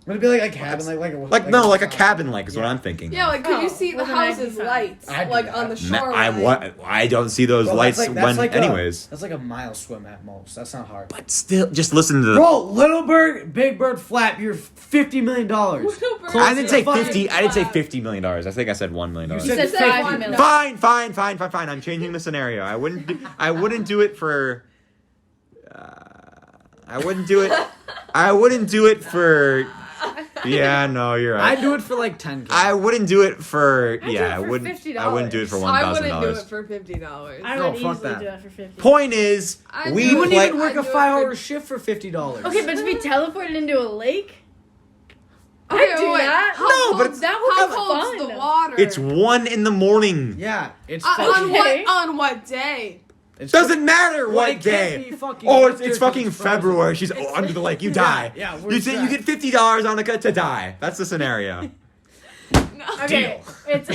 Would it be like a cabin, Like a cabin lake is what I'm thinking. Yeah, could you Oh, see the well, then I'd be houses fine. lights I'd do on that. the shoreline? I don't see those lights anyways. That's like a mile swim at most. That's not hard. But still, just listen to the. Bro, Little Bird, Big Bird, Flap. You're $50 million. Little Bird, I didn't say Fucking 50. I didn't say flap. $50 million. I think I said $1 million. You You said said 5 $50 million. Fine. I'm changing the scenario. I wouldn't do it for. I wouldn't do it for. Yeah, no, you're right. I'd do it for like 10K. I wouldn't do it for. I'd do Yeah, it for I wouldn't do it for $50. I wouldn't do it $1,000. for $50. I No, would fuck easily that. do that for 50. Point is, I'd we do you it. wouldn't play. even work I'd a do it 5-hour for- shift for $50. Okay, but to be teleported into a lake? Okay, I'd do wait, that. how No, but cold's- that would how be cold's fun. the water? It's 1 a.m. Yeah, it's on fucking. Okay. what day? It's Doesn't matter Well, what it can't day. be fucking Oh, winter it's 'cause fucking it's frozen. February. She's under the lake. You die. Yeah, you we're say you get $50, Annika, to die. That's the scenario. No. Okay, it's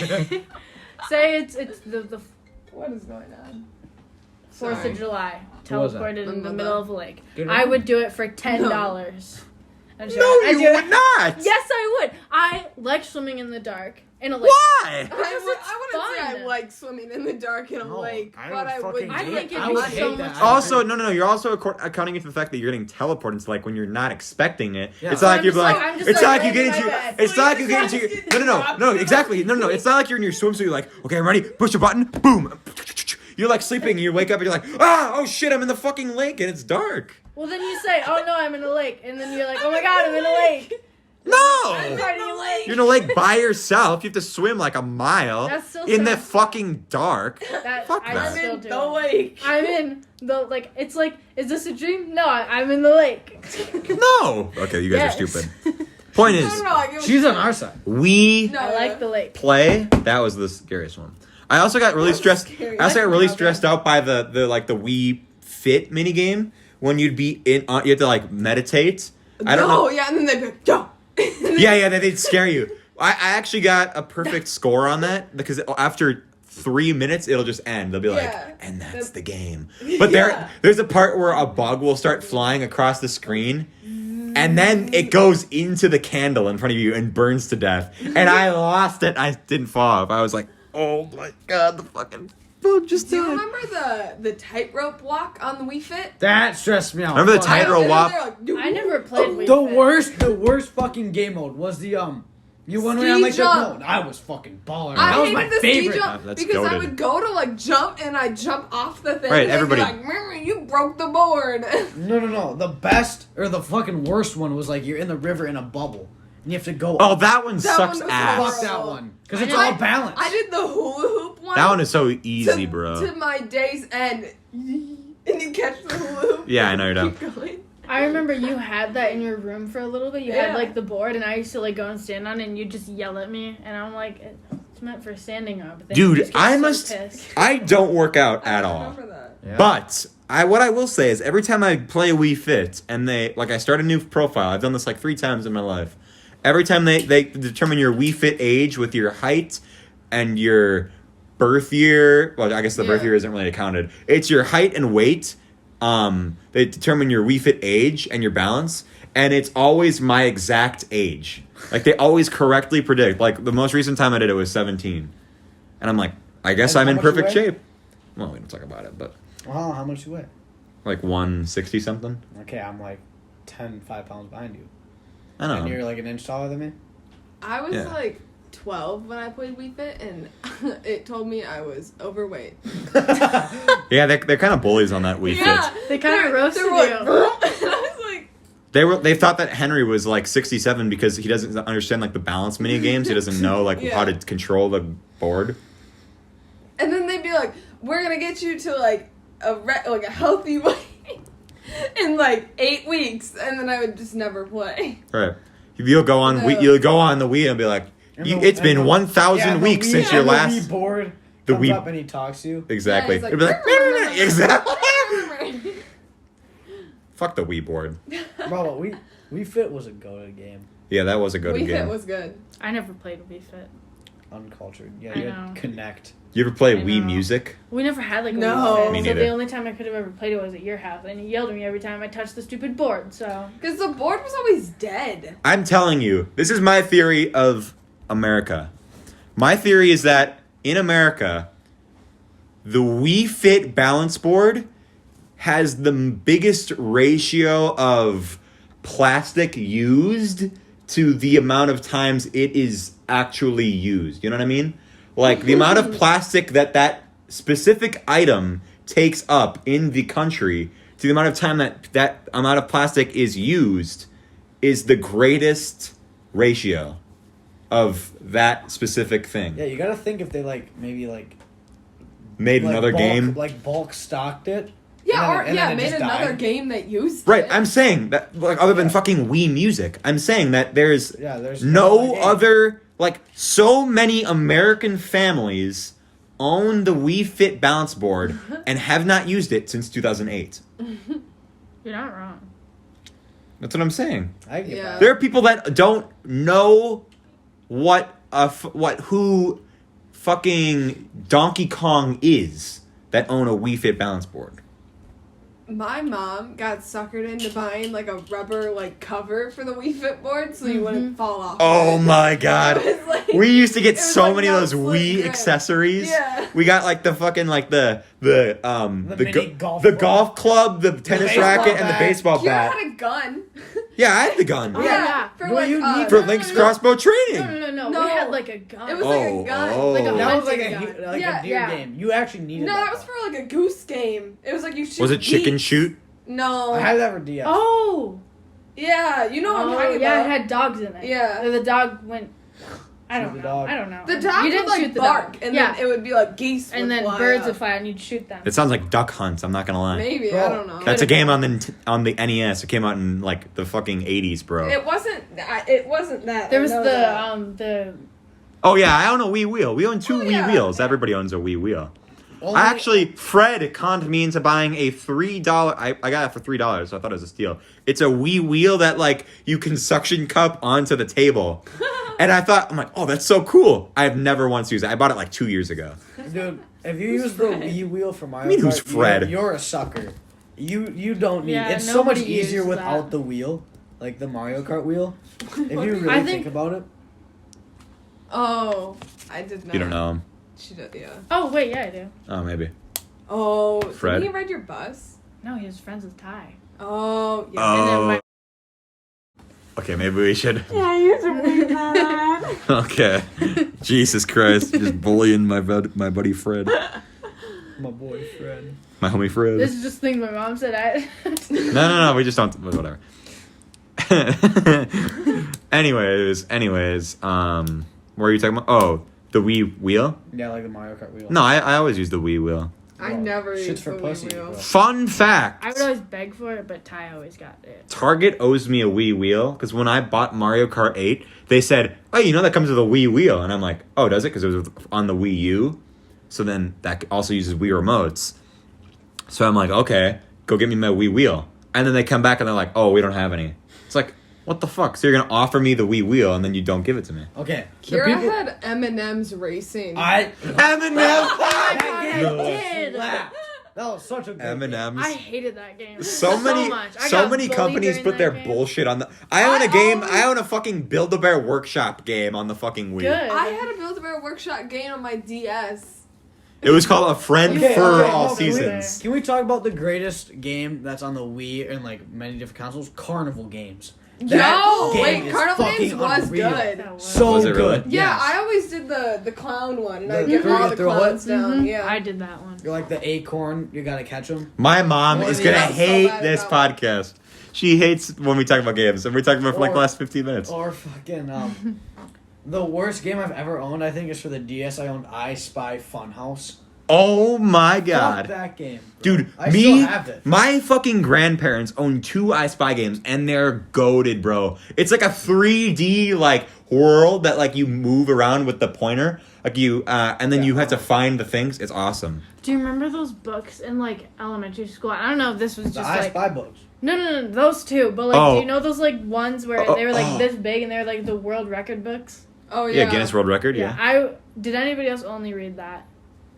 say it's the What is going on? 4th Sorry. of July, Who was that? teleported in the Mama. middle of a lake. Good I one. would do it for $10. No, you would not. Yes, I would. I like swimming in the dark in a lake. Why? I Because wouldn't say fun. I like swimming in the dark in a No, lake, I but would I would. fucking I do think it. it'd I be would so hate much that. fun. Also, no, you're also accounting into the fact that you're getting teleported. It's like when you're not expecting it. Yeah. It's not like I'm you're just like. like- I'm just It's like not like you laying get in into. my bed. It's not like you get into. No, exactly. No. It's not like you're in your swimsuit. You're like, okay, I'm ready. Push a button. Boom. You're like sleeping. And you wake up and you're like, oh shit, I'm in the fucking lake and it's dark. Well, then you say, "Oh no, I'm in a lake," and then you're like, "Oh my god, I'm in a lake." No! Lake. You're in a lake by yourself. You have to swim like a mile That still in the sounds- fucking dark. That, Fuck I that. still do. The lake. I'm in the like. It's like, is this a dream? No, I'm in the lake. No! Okay, you guys are Yes. stupid. Point is, I give a She's on shit. our side. we No, I like the lake. play. That was the scariest one. I also got really stressed. scary. I also got really Like, stressed out by the Wii Fit mini game when you'd be in. You have to like meditate. I don't know. Yeah, and then they'd be like, go. Yeah, they'd scare you. I actually got a perfect score on that because after 3 minutes it'll just end. They'll be like, Yeah. and that's the game. But Yeah. there's a part where a bug will start flying across the screen. And then it goes into the candle in front of you and burns to death. And I lost it. I didn't fall off. I was like, oh my god, the fucking phone just Do you died. remember the tightrope walk on the Wii Fit? That stressed me out. Remember the Fuck. tightrope walk? I never played Wii The Fit. worst fucking game mode was the you went Ski around like jump. no, I was fucking baller. I That was hated my the ski favorite. jump That's because I goated. would go to like jump and I jump off the thing. Right, and they'd everybody- be like, "Mmm, you broke the board. No. The best or the fucking worst one was like you're in the river in a bubble and you have to go. Oh, that one That sucks one was ass. fuck that one because I it's did- all balanced. I did the hula hoop one. That one is so easy, bro. To my day's end. And you catch the hula hoop. Yeah, I know you're dumb. Keep going. I remember you had that in your room for a little bit. You Yeah. had like the board, and I used to like go and stand on it, and you just yell at me, and I'm like, it's meant for standing up. But then you Dude, just get I so must. pissed. I don't work out at I all. remember that. Yeah. But what I will say is every time I play Wii Fit and I start a new profile, I've done this like 3 times in my life. Every time they determine your Wii Fit age with your height and your birth year. Well, I guess the birth Yeah. year isn't really counted. It's your height and weight. They determine your Wii Fit age and your balance, and it's always my exact age. Like they always correctly predict. Like the most recent time I did it was 17, and I'm like, I guess And I'm how in much you perfect weigh? shape. Well, we don't talk about it, but Wow, how much you weigh? like 160 something. Okay, I'm like 5 pounds behind you. I don't And know. you're like an inch taller than me? I was Yeah. like 12 when I played Wii Fit, and it told me I was overweight. Yeah, they're kind of bullies on that Wii Fit. They kinda They're- roasted they're like, you. and I was like, They thought that Henry was like 67 because he doesn't understand like the balance mini games. He doesn't know like Yeah. how to control the board. and then they'd be like, "We're gonna get you to like a healthy weight in like 8 weeks," and then I would just never play. Right. You'll go on No. you'll go on the Wii and be like, And it's been 1,000 weeks since your the last. Wii board the comes Wii- up and he talks to you. Exactly. Yeah, It'd he's be like, exactly. exactly. Fuck the Wii board. Bro, Wii Fit was a goated game. Yeah, that was a good Wii game. Fit was good. I never played Wii Fit. Uncultured. Yeah, I you know. had Connect. You ever play I Wii know. Music? We never had like a No. Wii Fit, Me so neither. the only time I could have ever played it was at your house, and you yelled at me every time I touched the stupid board. So Because the board was always dead. I'm telling you, this is my theory of America. My theory is that in America, the Wii Fit balance board has the biggest ratio of plastic used to the amount of times it is actually used. You know what I mean? Like the amount of plastic that specific item takes up in the country to the amount of time that amount of plastic is used is the greatest ratio of that specific thing. Yeah, you gotta think if they like maybe like Made like another bulk, game. like bulk stocked it. Yeah, and then it made just another died. game that used Right, it. I'm saying that, like, other than Yeah. fucking Wii Music, I'm saying that there's There's no game. other, like, so many American families own the Wii Fit balance board and have not used it since 2008. you're not wrong. That's what I'm saying. I get Yeah. that. There are people that don't know who fucking Donkey Kong is that own a Wii Fit balance board. My mom got suckered into buying like a rubber like cover for the Wii Fit board so you wouldn't fall off. Oh it. my god. It was like- We used to get it was so like many of no those slip Wii grip. accessories. Yeah. We got like the fucking like the mini golf the club. golf club, the tennis baseball racket, and the bat. baseball Kyra bat. had a gun. Yeah, I had the gun. Yeah. For Well, like you need- For no, Link's no, no. crossbow training. No. No. We had like a gun. It was like a gun. Like a That was like hunting a gun. like Yeah, a deer yeah. game. You actually needed No, that. that was for like a goose game. It was like you shoot. Was it chicken geese. shoot? No. I had that for DS. Oh, Yeah, you know what I'm talking yeah, about. it had dogs in it. Yeah. The dog went. I Shoot don't the know. dog. I don't know. The dog you would didn't like shoot the bark, dog. and yeah. then it would be like geese. And would then fly birds up. would fly and you'd shoot them. It sounds like Duck Hunt. I'm not gonna lie. Maybe Bro, I don't know. That's a game on the NES. It came out in like the fucking 80s, bro. It wasn't. It wasn't that. There I was know that. the Oh yeah, I own a Wii wheel. We own two Oh, Wii yeah. wheels. Everybody owns a Wii wheel. Only- Fred conned me into buying a $3. I got it for $3, so I thought it was a steal. It's a Wii wheel that like you can suction cup onto the table, and I'm like, oh, that's so cool. I've never once used it. I bought it like 2 years ago. Dude, if you use the Wii wheel for Mario I mean, Kart, who's Fred? You're a sucker. You don't need. Yeah, It's so much nobody easier uses without that. the wheel, like the Mario Kart wheel. If you really I think think- about it. Oh, I did not. You don't know him? She did. Yeah. Oh wait, yeah, I do. Oh, maybe. Oh, Fred? did he ride your bus? No, he was friends with Ty. Oh, yeah. Oh. And then my Okay, maybe we should. Yeah, you should read that. Okay. Jesus Christ, just bullying my buddy Fred, My boy Fred. my homie Fred. this is just things my mom said. No, we just don't. Whatever. anyways, what are you talking about? Oh, the Wii wheel? Yeah, like the Mario Kart wheel. No, I always use the Wii wheel. I never Shit's used for the pussy, Wii wheel. bro. Fun fact. I would always beg for it, but Ty always got it. Target owes me a Wii wheel because when I bought Mario Kart 8, they said, "Oh, you know that comes with a Wii wheel," and I'm like, "Oh, does it?" Because it was on the Wii U, so then that also uses Wii remotes. So I'm like, "Okay, go get me my Wii wheel," and then they come back and they're like, "Oh, we don't have any." It's like, what the fuck? So you're gonna offer me the Wii wheel and then you don't give it to me? Okay. the Kyra people- had M&M's Racing. M&M. I No. did. That was such a good M&M's. I hated that game So many much. I so got many bullied companies during put that their game. bullshit on the. I own a game. I own a fucking Build-A-Bear Workshop game on the fucking Wii. Good. I had a Build-A-Bear Workshop game on my DS. It was called A Friend Okay, for okay, All no, can we- Seasons. Can we talk about the greatest game that's on the Wii and like many different consoles? Carnival Games. No, game wait, is Carnival fucking Games was unreal. good. That was- So Was it really? good. Yeah, yes. I always did the clown one, and I The get throw- all the throw it? clowns down. Mhm. Yeah. I did that one. You're like the acorn. You gotta catch them. My mom Well, is yeah, gonna I'm so hate bad this about podcast. She hates when we talk about games, and we're talking about for like the Or- last 15 minutes. Or fucking the worst game I've ever owned. I think is for the DS. I owned I Spy Funhouse. Oh my Fuck god. that game, bro. Dude, I me, still have it. my fucking grandparents own 2 I Spy games, and they're goated, bro. It's like a 3D like world that like you move around with the pointer, like you, and then you have to find the things. It's awesome. Do you remember those books in like elementary school? I don't know if this was The just I like Spy books. no, those two. But like, Oh. do you know those like ones where Oh, they were like oh. this big and they were like the world record books? Oh Yeah, yeah. Guinness World Record. Yeah. I did. Anybody else only read that?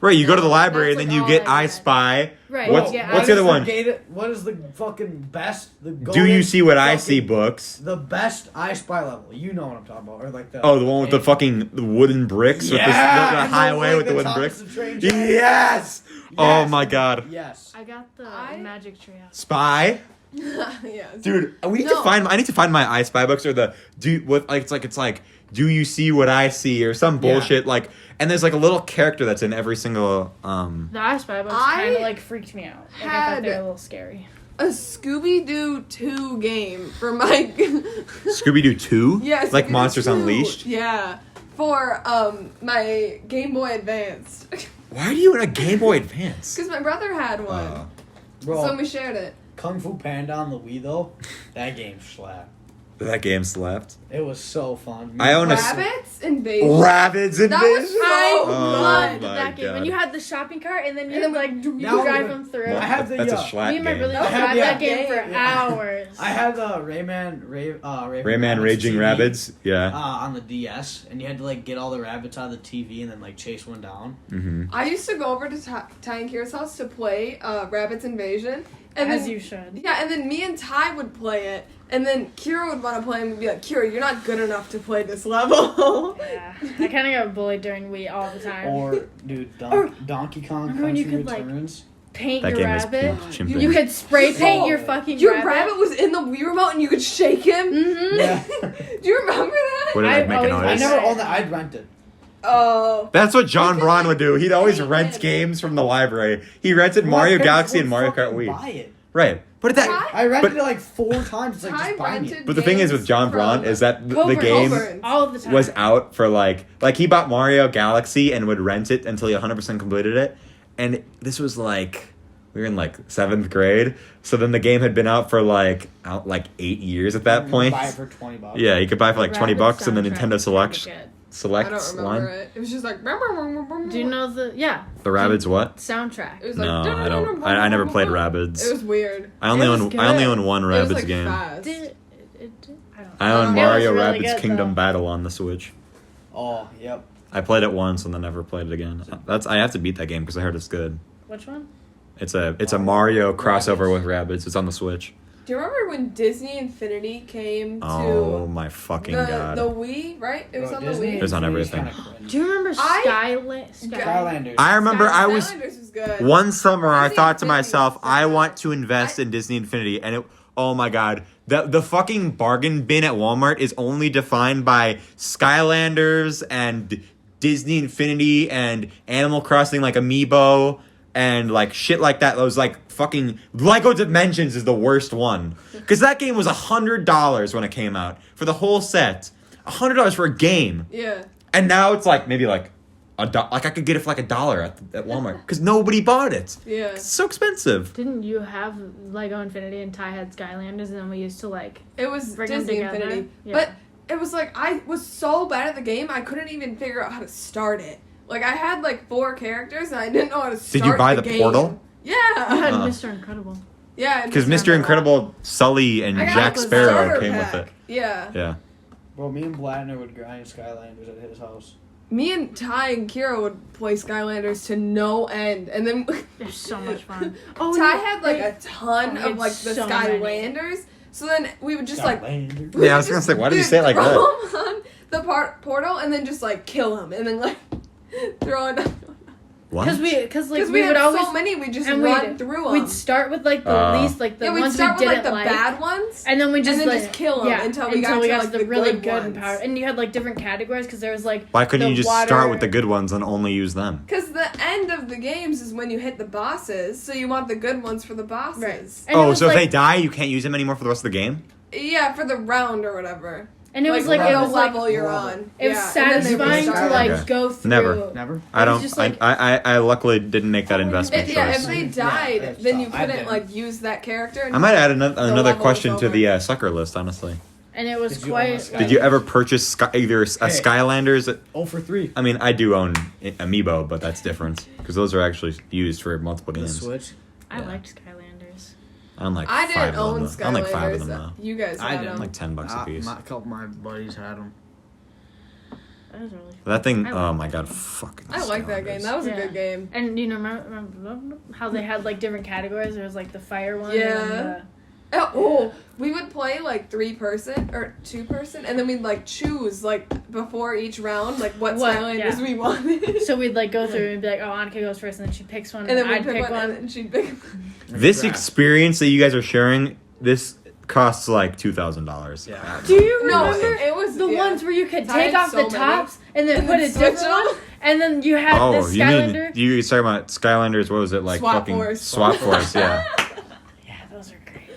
Right. You go to the That's, library, and like, then you all get I I read. Spy. Right. What's- yeah, what's I the other was- one? What is the fucking best? The Do you see what I see? fucking- Books. The best I Spy level. You know what I'm talking about, or like the. Oh, the one with the fucking wooden bricks with the and highway like with the the wooden top bricks. of the train Yes. Oh Yes. my god. Yes. I got the I- magic tree house. Spy. yeah. Dude, we need No. to find. I need to find my I Spy books or the do what like it's like. Do you see what I see or some Yeah. bullshit like? And there's like a little character that's in every single. The I Spy books I kind of like freaked me out. Like, I thought they were a little scary. A Scooby-Doo 2 game for my Scooby Doo 2. yeah, Like Scooby-Doo Monsters 2. Unleashed. Yeah, for my Game Boy Advance Why are you in a Game Boy Advance? because my brother had one, Bro, so we shared it. Kung Fu Panda on the Wii though, that game slapped. That game slept. It was so fun. I own a Rabbits Invasion. Rabbids and That was Vision. I Oh loved my that game. God. When you had the shopping cart and then you And then like we- you That was drive a- them through. I have the That's a Me schlatt Me and my game. brother I had- had yeah. that game for Yeah. hours. I had the Rayman Raging TV, Rabbids. Yeah. on the DS, and you had to like get all the rabbits out of the TV and then like chase one down. Mm-hmm. I used to go over to Ty and Kira's house to play Rabbits Invasion, and As then, you should. yeah, and then me and Ty would play it, and then Kira would want to play and would be like, Kira, you're not good enough to play this level. Yeah. I kind of got bullied during Wii all the time. Or dude, Or- Donkey Kong remember when you Country could, like, Returns. Paint That your game is rabbit. chimping. You could spray paint Oh, your fucking Your rabbit was in the Wii remote and you could shake him. Mm-hmm. Yeah. Do you remember that? What did I I make a always- I noise? never owned it. I'd rent it. Oh. That's what John You could, Braun like, would do. He'd always paint rent it. games from the library. He rented My Mario parents Galaxy and would Mario Kart fucking Wii. Buy it. Right. But that. I rented But- it like 4 times. It's like, I just buy me. rented But the thing is with John Braun from is that the Cohort. game Cohort. All of the time. was out for like he bought Mario Galaxy and would rent it until he 100% completed it. And this was like we were in like 7th grade. So then the game had been out for like 8 years at that point. Buy it for $20. Yeah, you could buy it for like $20 Rabbids and the soundtrack Nintendo is Select pretty good. I Selects don't remember line. it. It was just like. Do you know the The Rabbids what? soundtrack? It was No, like, I don't. I never played Rabbids. It was weird. I only It was own I only good. own one It was Rabbids like game. fast. I own It was Mario really Rabbids good, Kingdom though. Battle on the Switch. Oh, yep. I played it once and then never played it again. I have to beat that game because I heard it's good. Which one? It's a Mario crossover Rabbids. with Rabbids. It's on the Switch. Do you remember when Disney Infinity came to Oh my fucking god! the Wii? Right? It was Bro, on Disney the It was Wii. on Disney is everything. kinda cringe. Do you remember Skylanders. I remember I was Skylanders was good. one summer. I Disney thought to Infinity myself, was so I good. want to invest in Disney Infinity, and it. Oh my god, the fucking bargain bin at Walmart is only defined by Skylanders and Disney Infinity and Animal Crossing like Amiibo and like shit like that. Those like fucking Lego Dimensions is the worst one because that game was $100 when it came out for the whole set. $100 for a game, Yeah. and now it's like maybe like I could get it for like $1 at Walmart because nobody bought it. Yeah. It's so expensive. Didn't you have Lego Infinity and Ty had Skylanders, and then we used to like It was bring them Disney together? Infinity. Yeah. But it was like I was so bad at the game I couldn't even figure out how to start it. Like I had like 4 characters and I didn't know how to start. Did you buy the game. portal? Yeah. You had Uh-huh. Mr. Incredible. Yeah. Because Mr. Incredible, Sully, and I got, Jack like, the Sparrow starter came pack. with it. Yeah. Yeah. Bro, me and Bladner would grind Skylanders at his house. Me and Ty and Kyra would play Skylanders to no end, and then They're so much fun. Oh, Ty no, had like wait. a ton Oh, of like the so many. Skylanders. So then we would just like Skylanders. Yeah, I was gonna say, why did you say it like that? throw him on the portal and then just like kill him and then like throw it. What? Because like Because we we would had always so many, we just and run through them. We'd start with like the least, like the yeah, we'd ones start we with didn't like the bad ones, and then we just and then like, just kill 'em yeah, until we got to, like, the the really good good and ones. power. And you had like different categories because there was like Why couldn't the you just water- start with the good ones and only use them? because the end of the games is when you hit the bosses, so you want the good ones for the bosses. Right. And it Oh, was, so if they like, die, you can't use them anymore for the rest of the game? Yeah, for the round or whatever. and it was like the it was like level you're on. it was Yeah, and then they would satisfying to start like Okay. go through. Never. Never? I It was don't. just like- I luckily didn't make that investment Yeah, if choice. they Yeah, died, that's then you tough. I couldn't didn't. like use that character. And I might add another level question is to over. the sucker list, honestly. And it was Did you own a quite. Sky- Did you ever purchase either a Hey. Skylanders? 0 for 3. I mean, I do own Amiibo, but that's different because those are actually used for multiple The games. Switch. I Yeah. liked Skylanders. I own like I 5 didn't of own them. I own like 5 of them Skylanders. now. You guys I had didn't. them. Like $10 a piece. A couple of my buddies had them. That was really fun. That thing. I Oh like my that god, game. fucking. I like that game. That was Yeah. a good game. And you know, remember how they had like different categories? There was like the fire one. Yeah. And then Oh, we would play like 3-person or 2-person, and then we'd like choose like before each round like what What, Skylanders yeah. we wanted. so we'd like go through and be like, oh, Annika goes first, and then she picks one, and then I'd we'd pick pick one, and she'd pick. This Crap. experience that you guys are sharing, this costs like $2,000. Yeah. Do you No, remember it was the yeah. ones where you could I take had off so the many. tops and then And put then a switch different one, them? and then you had Oh, this you Skylander? mean you talking about Skylanders? What was it like? Swap fucking Force. Swap Force, yeah. Yeah, those are great.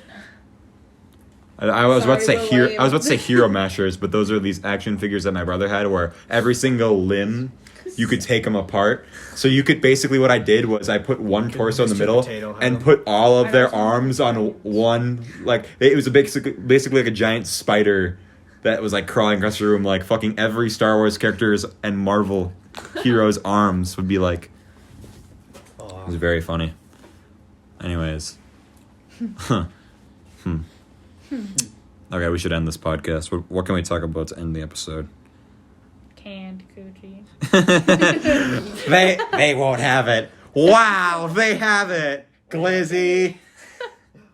I was about to say Sorry, hero. William. I was about to say Hero Mashers, but those are these action figures that my brother had, where every single limb you could take them apart. So you could basically what I did was I put one torso in the Mr. middle Potato had and them. put all of I their also- arms on one. Like it was a basically like a giant spider that was like crawling across the room. Like fucking every Star Wars characters and Marvel heroes' arms would be like. It was very funny. Anyways. Okay, we should end this podcast. What can we talk about to end the episode? Canned coochie. They won't have it. Wow, they have it. Glizzy.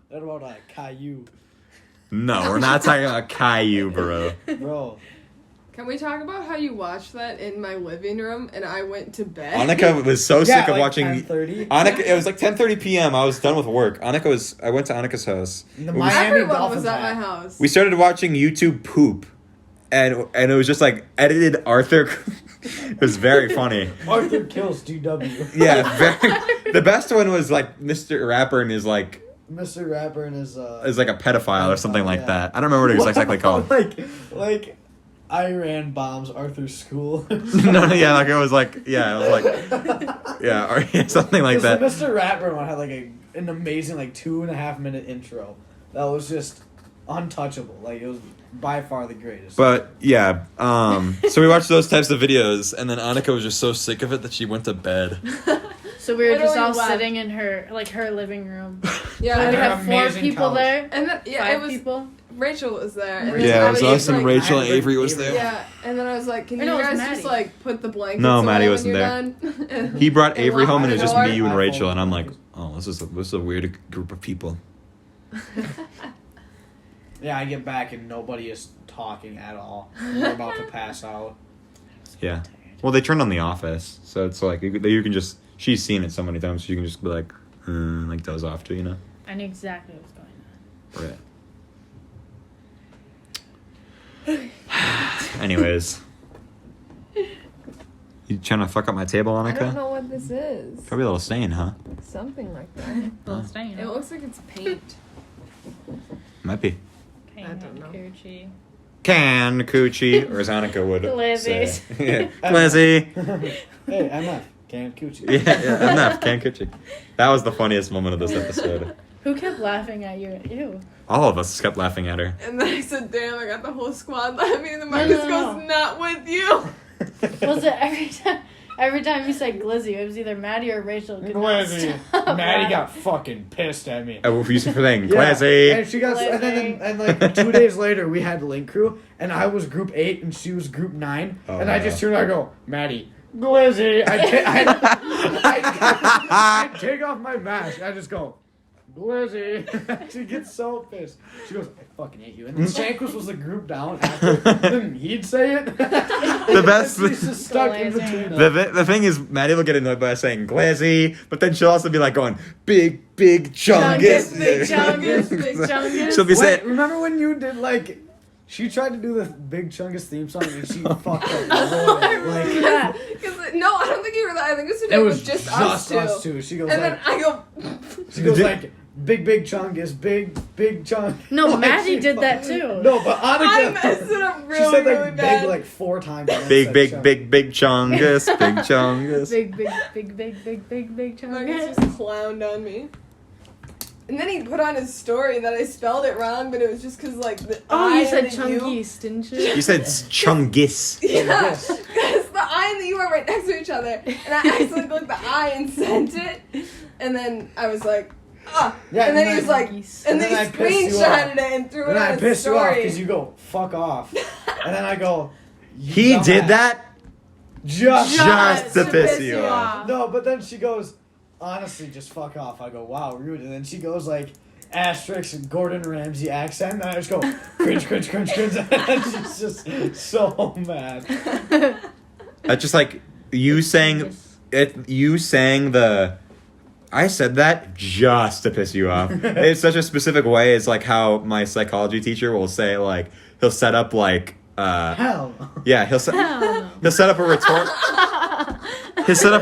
What about Caillou? No, we're not talking about Caillou, bro. Bro. Can we talk about how you watched that in my living room and I went to bed? Annika was so sick of watching. 10:30. Annika, it was like 10:30 p.m. I was done with work. I went to Annika's house. The We- Miami Everyone Dolphins was at my hat. house. We started watching YouTube poop, and it was just like edited Arthur. It was very funny. Arthur kills DW. Yeah, very, the best one was like Mr. Rapper and his like Mr. Rapper and his Is like a pedophile or something like yeah. that. I don't remember what it was exactly called. like Iran bombs Arthur's school. No, yeah, like it was like yeah, or something like that. The Mr. Rapper one had like an amazing like 2.5 minute intro that was just untouchable. Like it was by far the greatest. But yeah, so we watched those types of videos, and then Annika was just so sick of it that she went to bed. So we were just all Literally left. sitting in her living room. Yeah, And we her had 4 amazing people couch. there. and then, yeah, 5 it was people. Rachel was there. And then Yeah, I it was us and like, Rachel and I had Avery was Avery. there. Yeah, and then I was like, can I you know, it was guys just Maddie. like put the blankets No, away Maddie when wasn't you're there. done? He brought And Avery lock home, and it the was just door. me, you, and I Rachel, fold and I'm like, blankets. oh, this is a weird group of people. Yeah, I get back and nobody is talking at all. We're about to pass out. Yeah. Well, they turned on The Office, so it's like you can just. She's seen it so many times, so you can just be like doze off to, you know. I knew exactly what was going on. Right. Anyways. You trying to fuck up my table, I don't Annika? know what this is. Probably a little stain, huh? Something like that. Little stain. It looks like it's paint. Might be. I don't know. Coochie. Can coochie, or as Annika would say. Glizzies. Yeah. Glizzy. Hey, MF, canned coochie. Yeah, enough. Can coochie. That was the funniest moment of this episode. Who kept laughing at you? Ew. All of us kept laughing at her. And then I said, damn, I got the whole squad laughing, and the Marcus No. goes, not with you. Was it every time you said glizzy, it was either Maddie or Rachel. Could not stop Maddie laughing. got fucking pissed at me. What were you saying? Yeah, Glizzy. and she got, Glizzy. and like 2 days later, we had Link Crew, and I was Group 8, and she was Group 9, Oh, and I wow. just turned around and go, Maddie, Glizzy. I take off my mask, I just go, Glizzy. She gets so pissed. She goes, I fucking hate you. And then Shankus was a group down after, then he'd say it. The best. She's just stuck in Glizzy. between us. The thing is, Maddie will get annoyed by saying glizzy, but then she'll also be like going, big chungus. Big chungus, big chungus. She'll be Wait, saying, remember when you did like she tried to do the Big Chungus theme song and she fucked up like Yeah. No, I don't think you were that. I think this it today was was just us two. She goes And then like I go, like big Chungus, big chunk. No, Like, Maddie she did that fucking- too. No, but I Annika messed it up she really, said like really big bad. like 4 times. and then big said chunk. chungus, big chungus. Big Marcus chungus. just clowned on me. And then he put on his story that I spelled it wrong, but it was just because, like, the Oh, I you said and the U. chunkies, didn't you? You said chungus. Yeah, Yes. because the I and the U are right next to each other. And I accidentally clicked the I and sent it. And then I was like, ah. Yeah, and then he and was like, Chunkies. and then I he pissed you screenshotted off. it and threw it And on I his pissed you off story. because you go fuck off, and then I go. "You He did dumbass." that Just to piss you off. No, but then she goes, honestly, just fuck off. I go, wow, rude. And then she goes like, asterisk and Gordon Ramsay accent. And I just go, cringe. And she's just so mad. That's just like you saying it. You saying the. I said that just to piss you off. It's such a specific way. It's like how my psychology teacher will say like he'll set up like Hell. yeah he'll set up a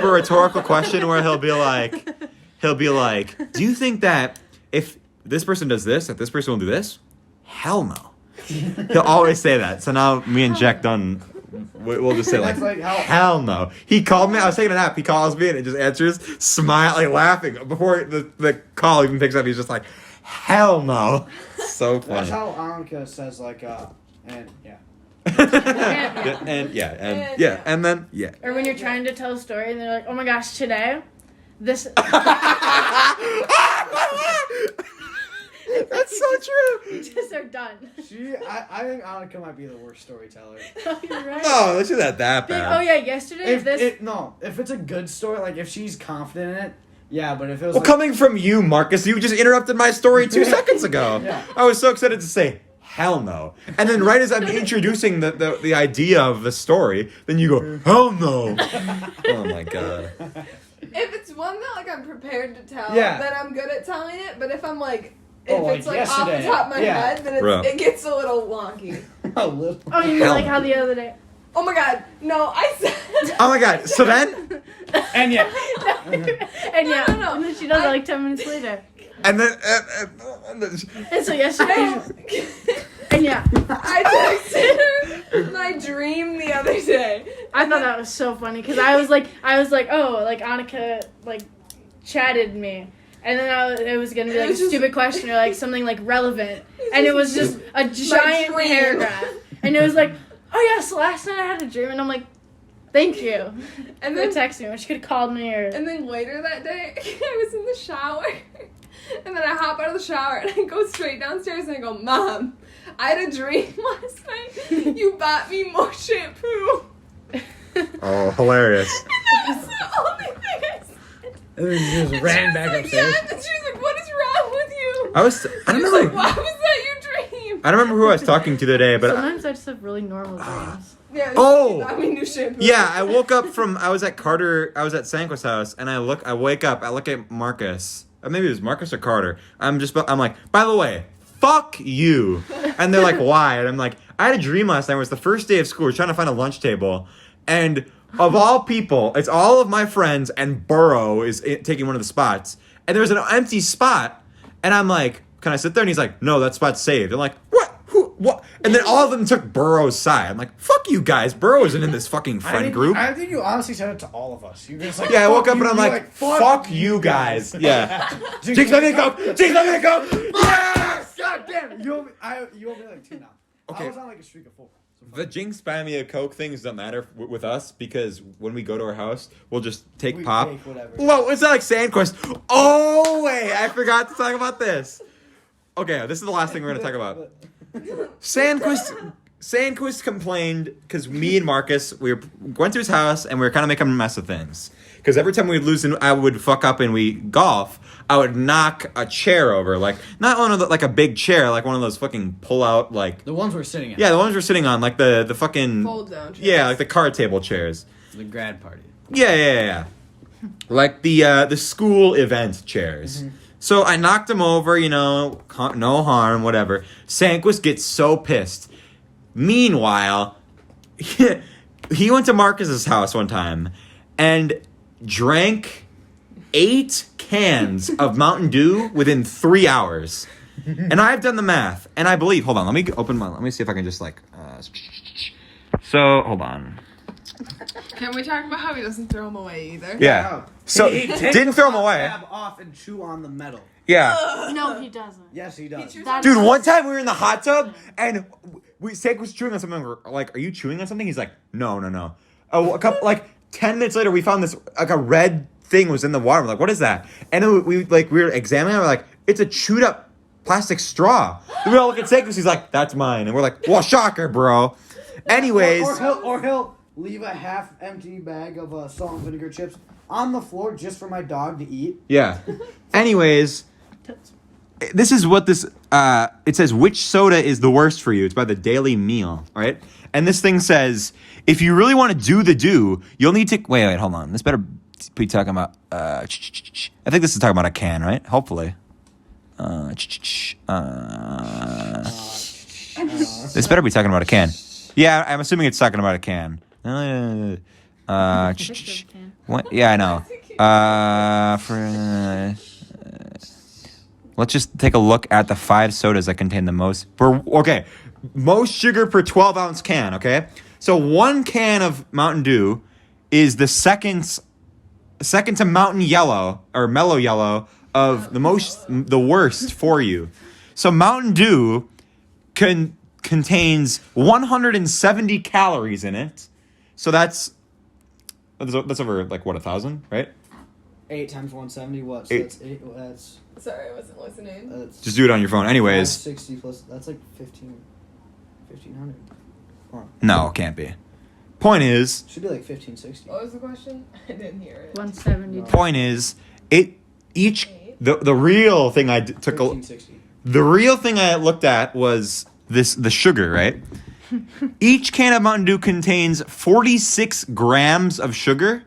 rhetorical question where he'll be like, do you think that if this person does this, that this person will do this? Hell no. He'll always say that. So now me and Jack Dunn, we'll just say like, That's like how- hell no. He called me. I was taking a nap. He calls me and it just answers, smiling, laughing. Before the call even picks up, he's just like, hell no. So That's funny. how Annika says like, and yeah. and then yeah. Or when you're trying to tell a story and they're like, oh my gosh, today, this. That's so true. You just are done. I think Annika might be the worst storyteller. Oh, you're right. No, this is not that Oh bad. yeah, yesterday If it's a good story, like if she's confident in it, yeah. But if it was Well, like, coming from you, Marcus, you just interrupted my story 2 seconds ago. Yeah. I was so excited to say, hell no. And then right as I'm introducing the idea of the story, then you go, hell no. Oh my god. If it's one that like I'm prepared to tell, Yeah. then I'm good at telling it. But if I'm like, Oh, if it's like like off the yesterday. top of my Yeah. head, then Bro. it gets a little wonky. a little. Oh, you mean Hell like no. how the other day. Oh my god, no, I said. Oh my god. So then, And yeah. And yeah, No. and then she does it like 10 minutes later. And then, And so yesterday, and yeah, I texted her my dream the other day. I thought that was so funny because I was like, oh, like Annika like chatted me, and then it was gonna be like a stupid question or like something like relevant, and it was just a giant paragraph, and it was like, oh yeah, so last night I had a dream, and I'm like, thank you, And for then texting me. Or she could have called me or. And then later that day, I was in the shower. And then I hop out of the shower and I go straight downstairs and I go, Mom, I had a dream last night. You bought me more shampoo. oh, hilarious. And that was the only thing I said. And then she just And ran she back was like, upstairs. Yes. And she was like, what is wrong with you? I She don't was remember. like, why was that your dream? I don't remember who I was talking to today, but Sometimes I just have really normal dreams. Yeah, Oh! she bought me new shampoo. yeah, I woke up from I was at Sanqua's house, and I look at Marcus. Or maybe it was Marcus or Carter. I'm like, by the way, fuck you. And they're like, why? And I'm like, I had a dream last night. It was the first day of school. We're trying to find a lunch table, and of all people, it's all of my friends, and Burrow is taking one of the spots. And there was an empty spot, and I'm like, can I sit there? And he's like, no, that spot's saved. I'm like, what? Who? What? And then all of them took Burrow's side. I'm like, fuck you guys. Burrow isn't in this fucking friend group. I think you honestly said it to all of us. You were just like, Yeah, I woke fuck up and you. I'm You're like, fuck you guys. Yeah. Jinx, Jinx, let me go. Jinx, let me go. Yes! God damn it. You owe me like 2 now. Okay. I was on like a streak of 4. So The Jinx buy me a Coke thing doesn't matter with us because when we go to her house, we'll just take we pop. take whatever. Whoa, it's not like Sandquist. Oh, wait, I forgot to talk about this. Okay, this is the last thing we're going to talk about. Sandquist complained because me and Marcus, went to his house and we were kind of making a mess of things. Because every time we'd lose and I would fuck up and we golf, I would knock a chair over. Like, not one of the, like a big chair, like one of those fucking pull out, like. The ones we're sitting in. Yeah, the ones we're sitting on, like the fucking. Fold down chairs. Yeah, like the card table chairs. The grad party. Yeah. Like the school event chairs. Mm-hmm. So I knocked him over, no harm, whatever. Sandquist gets so pissed. Meanwhile, he went to Marcus's house one time and drank 8 cans of Mountain Dew within 3 hours. And I've done the math, and I believe. Hold on, let me see if I can just So hold on. Can we talk about how he doesn't throw them away either? Yeah. So He takes didn't the throw him top away. tab off and chew on the metal. Yeah. No, he doesn't. Yes, he does. That- Dude, one time we were in the hot tub and Sandquist was chewing on something. We're like, "Are you chewing on something?" He's like, "No." Oh, 10 minutes later, we found this a red thing was in the water. We're like, "What is that?" And then we were examining it. We're like, "It's a chewed up plastic straw." And we all look at Sandquist. He's like, "That's mine." And we're like, "Well, shocker, bro." Anyways, or he'll leave a half-empty bag of salt and vinegar chips on the floor just for my dog to eat. yeah. Anyways. This is what this, it says, which soda is the worst for you? It's by the Daily Meal, right? And this thing says, if you really want to do, you'll need to, wait, hold on. This better be talking about, I think this is talking about a can, right? Hopefully. This better be talking about a can. Yeah, I'm assuming it's talking about a can. What? Yeah, I know. Let's just take a look at the 5 sodas that contain the most. Most sugar per 12-ounce can. Okay, so 1 can of Mountain Dew is the second to Mountain Yellow or Mellow Yellow of the worst for you. So Mountain Dew contains 170 calories in it. So that's over 1,000, right? 8 times 170. What? So 8. that's 8. That's. Sorry, I wasn't listening. That's Just do it on your phone. Anyways. 60 plus. That's like 1,500. No, it can't be. Point is. Should be like 1,560. What was the question? I didn't hear it. 170. Point is, the real thing I took a 1,560. the real thing I looked at was the sugar, right? Each can of Mountain Dew contains 46 grams of sugar,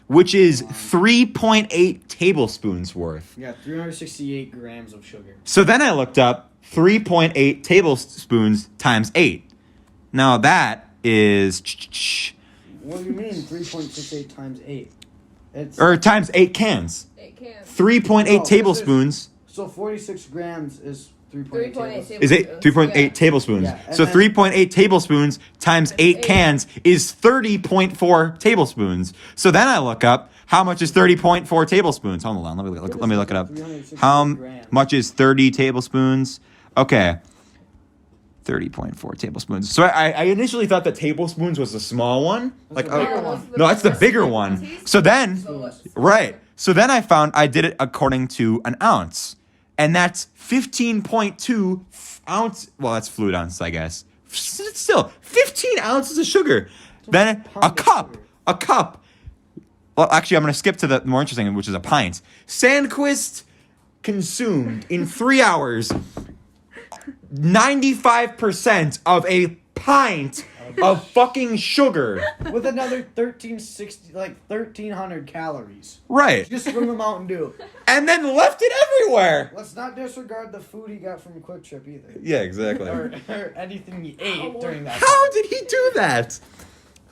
which is 3.8 tablespoons worth. Yeah, 368 grams of sugar. So then I looked up 3.8 tablespoons times 8. Now that is... What do you mean 3.68 times 8? Or times 8 cans. 8 cans. 3.8 tablespoons. So 46 grams is 3.8 tablespoons. Is it 3.8 Yeah. tablespoons? Yeah, and So then- 3.8 tablespoons times 8 8. cans is 30.4 tablespoons. So then I look up how much is 30.4 tablespoons. Hold on, let me look it up. 360 How grams. much is 30 tablespoons? Okay. 30.4 tablespoons. So I initially thought that tablespoons was the small one. Like, the bigger oh, one. no, that's the bigger one. So then, right. So then I did it according to an ounce. And that's 15.2 ounce. Well, that's fluid ounce, I guess. Still, 15 ounces of sugar. Then a cup. Well, actually, I'm going to skip to the more interesting, which is a pint. Sandquist consumed in 3 hours 95% of a pint of fucking sugar. With another 1,300 calories. Right. Just from the Mountain Dew. And then left it everywhere. Let's not disregard the food he got from Quick Trip either. Yeah, exactly. Or anything he ate during that. How did he do that?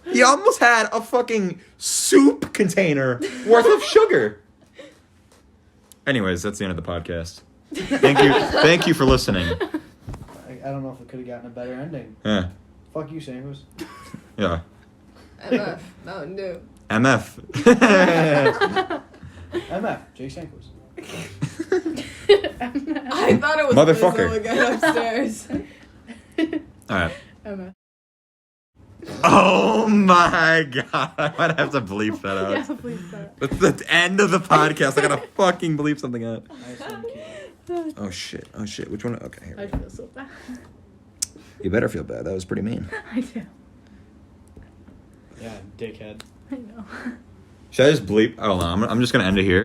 He almost had a fucking soup container worth of sugar. Anyways, that's the end of the podcast. Thank you for listening. I don't know if it could have gotten a better ending. Yeah. Fuck you, Sanders. Yeah. MF, Mountain Dew. MF. MF, Jay Sanders. I thought it was Motherfucker. Lizzo again upstairs. Alright. Emma. Oh my god. I might have to bleep that out. Yeah, please don't. That's the end of the podcast. I gotta fucking bleep something out. Nice one, kid. Oh shit. Which one? Okay, here. I feel so bad. You better feel bad. That was pretty mean. I do. Yeah, dickhead. I know. Should I just bleep? Oh, no, I'm just gonna end it here.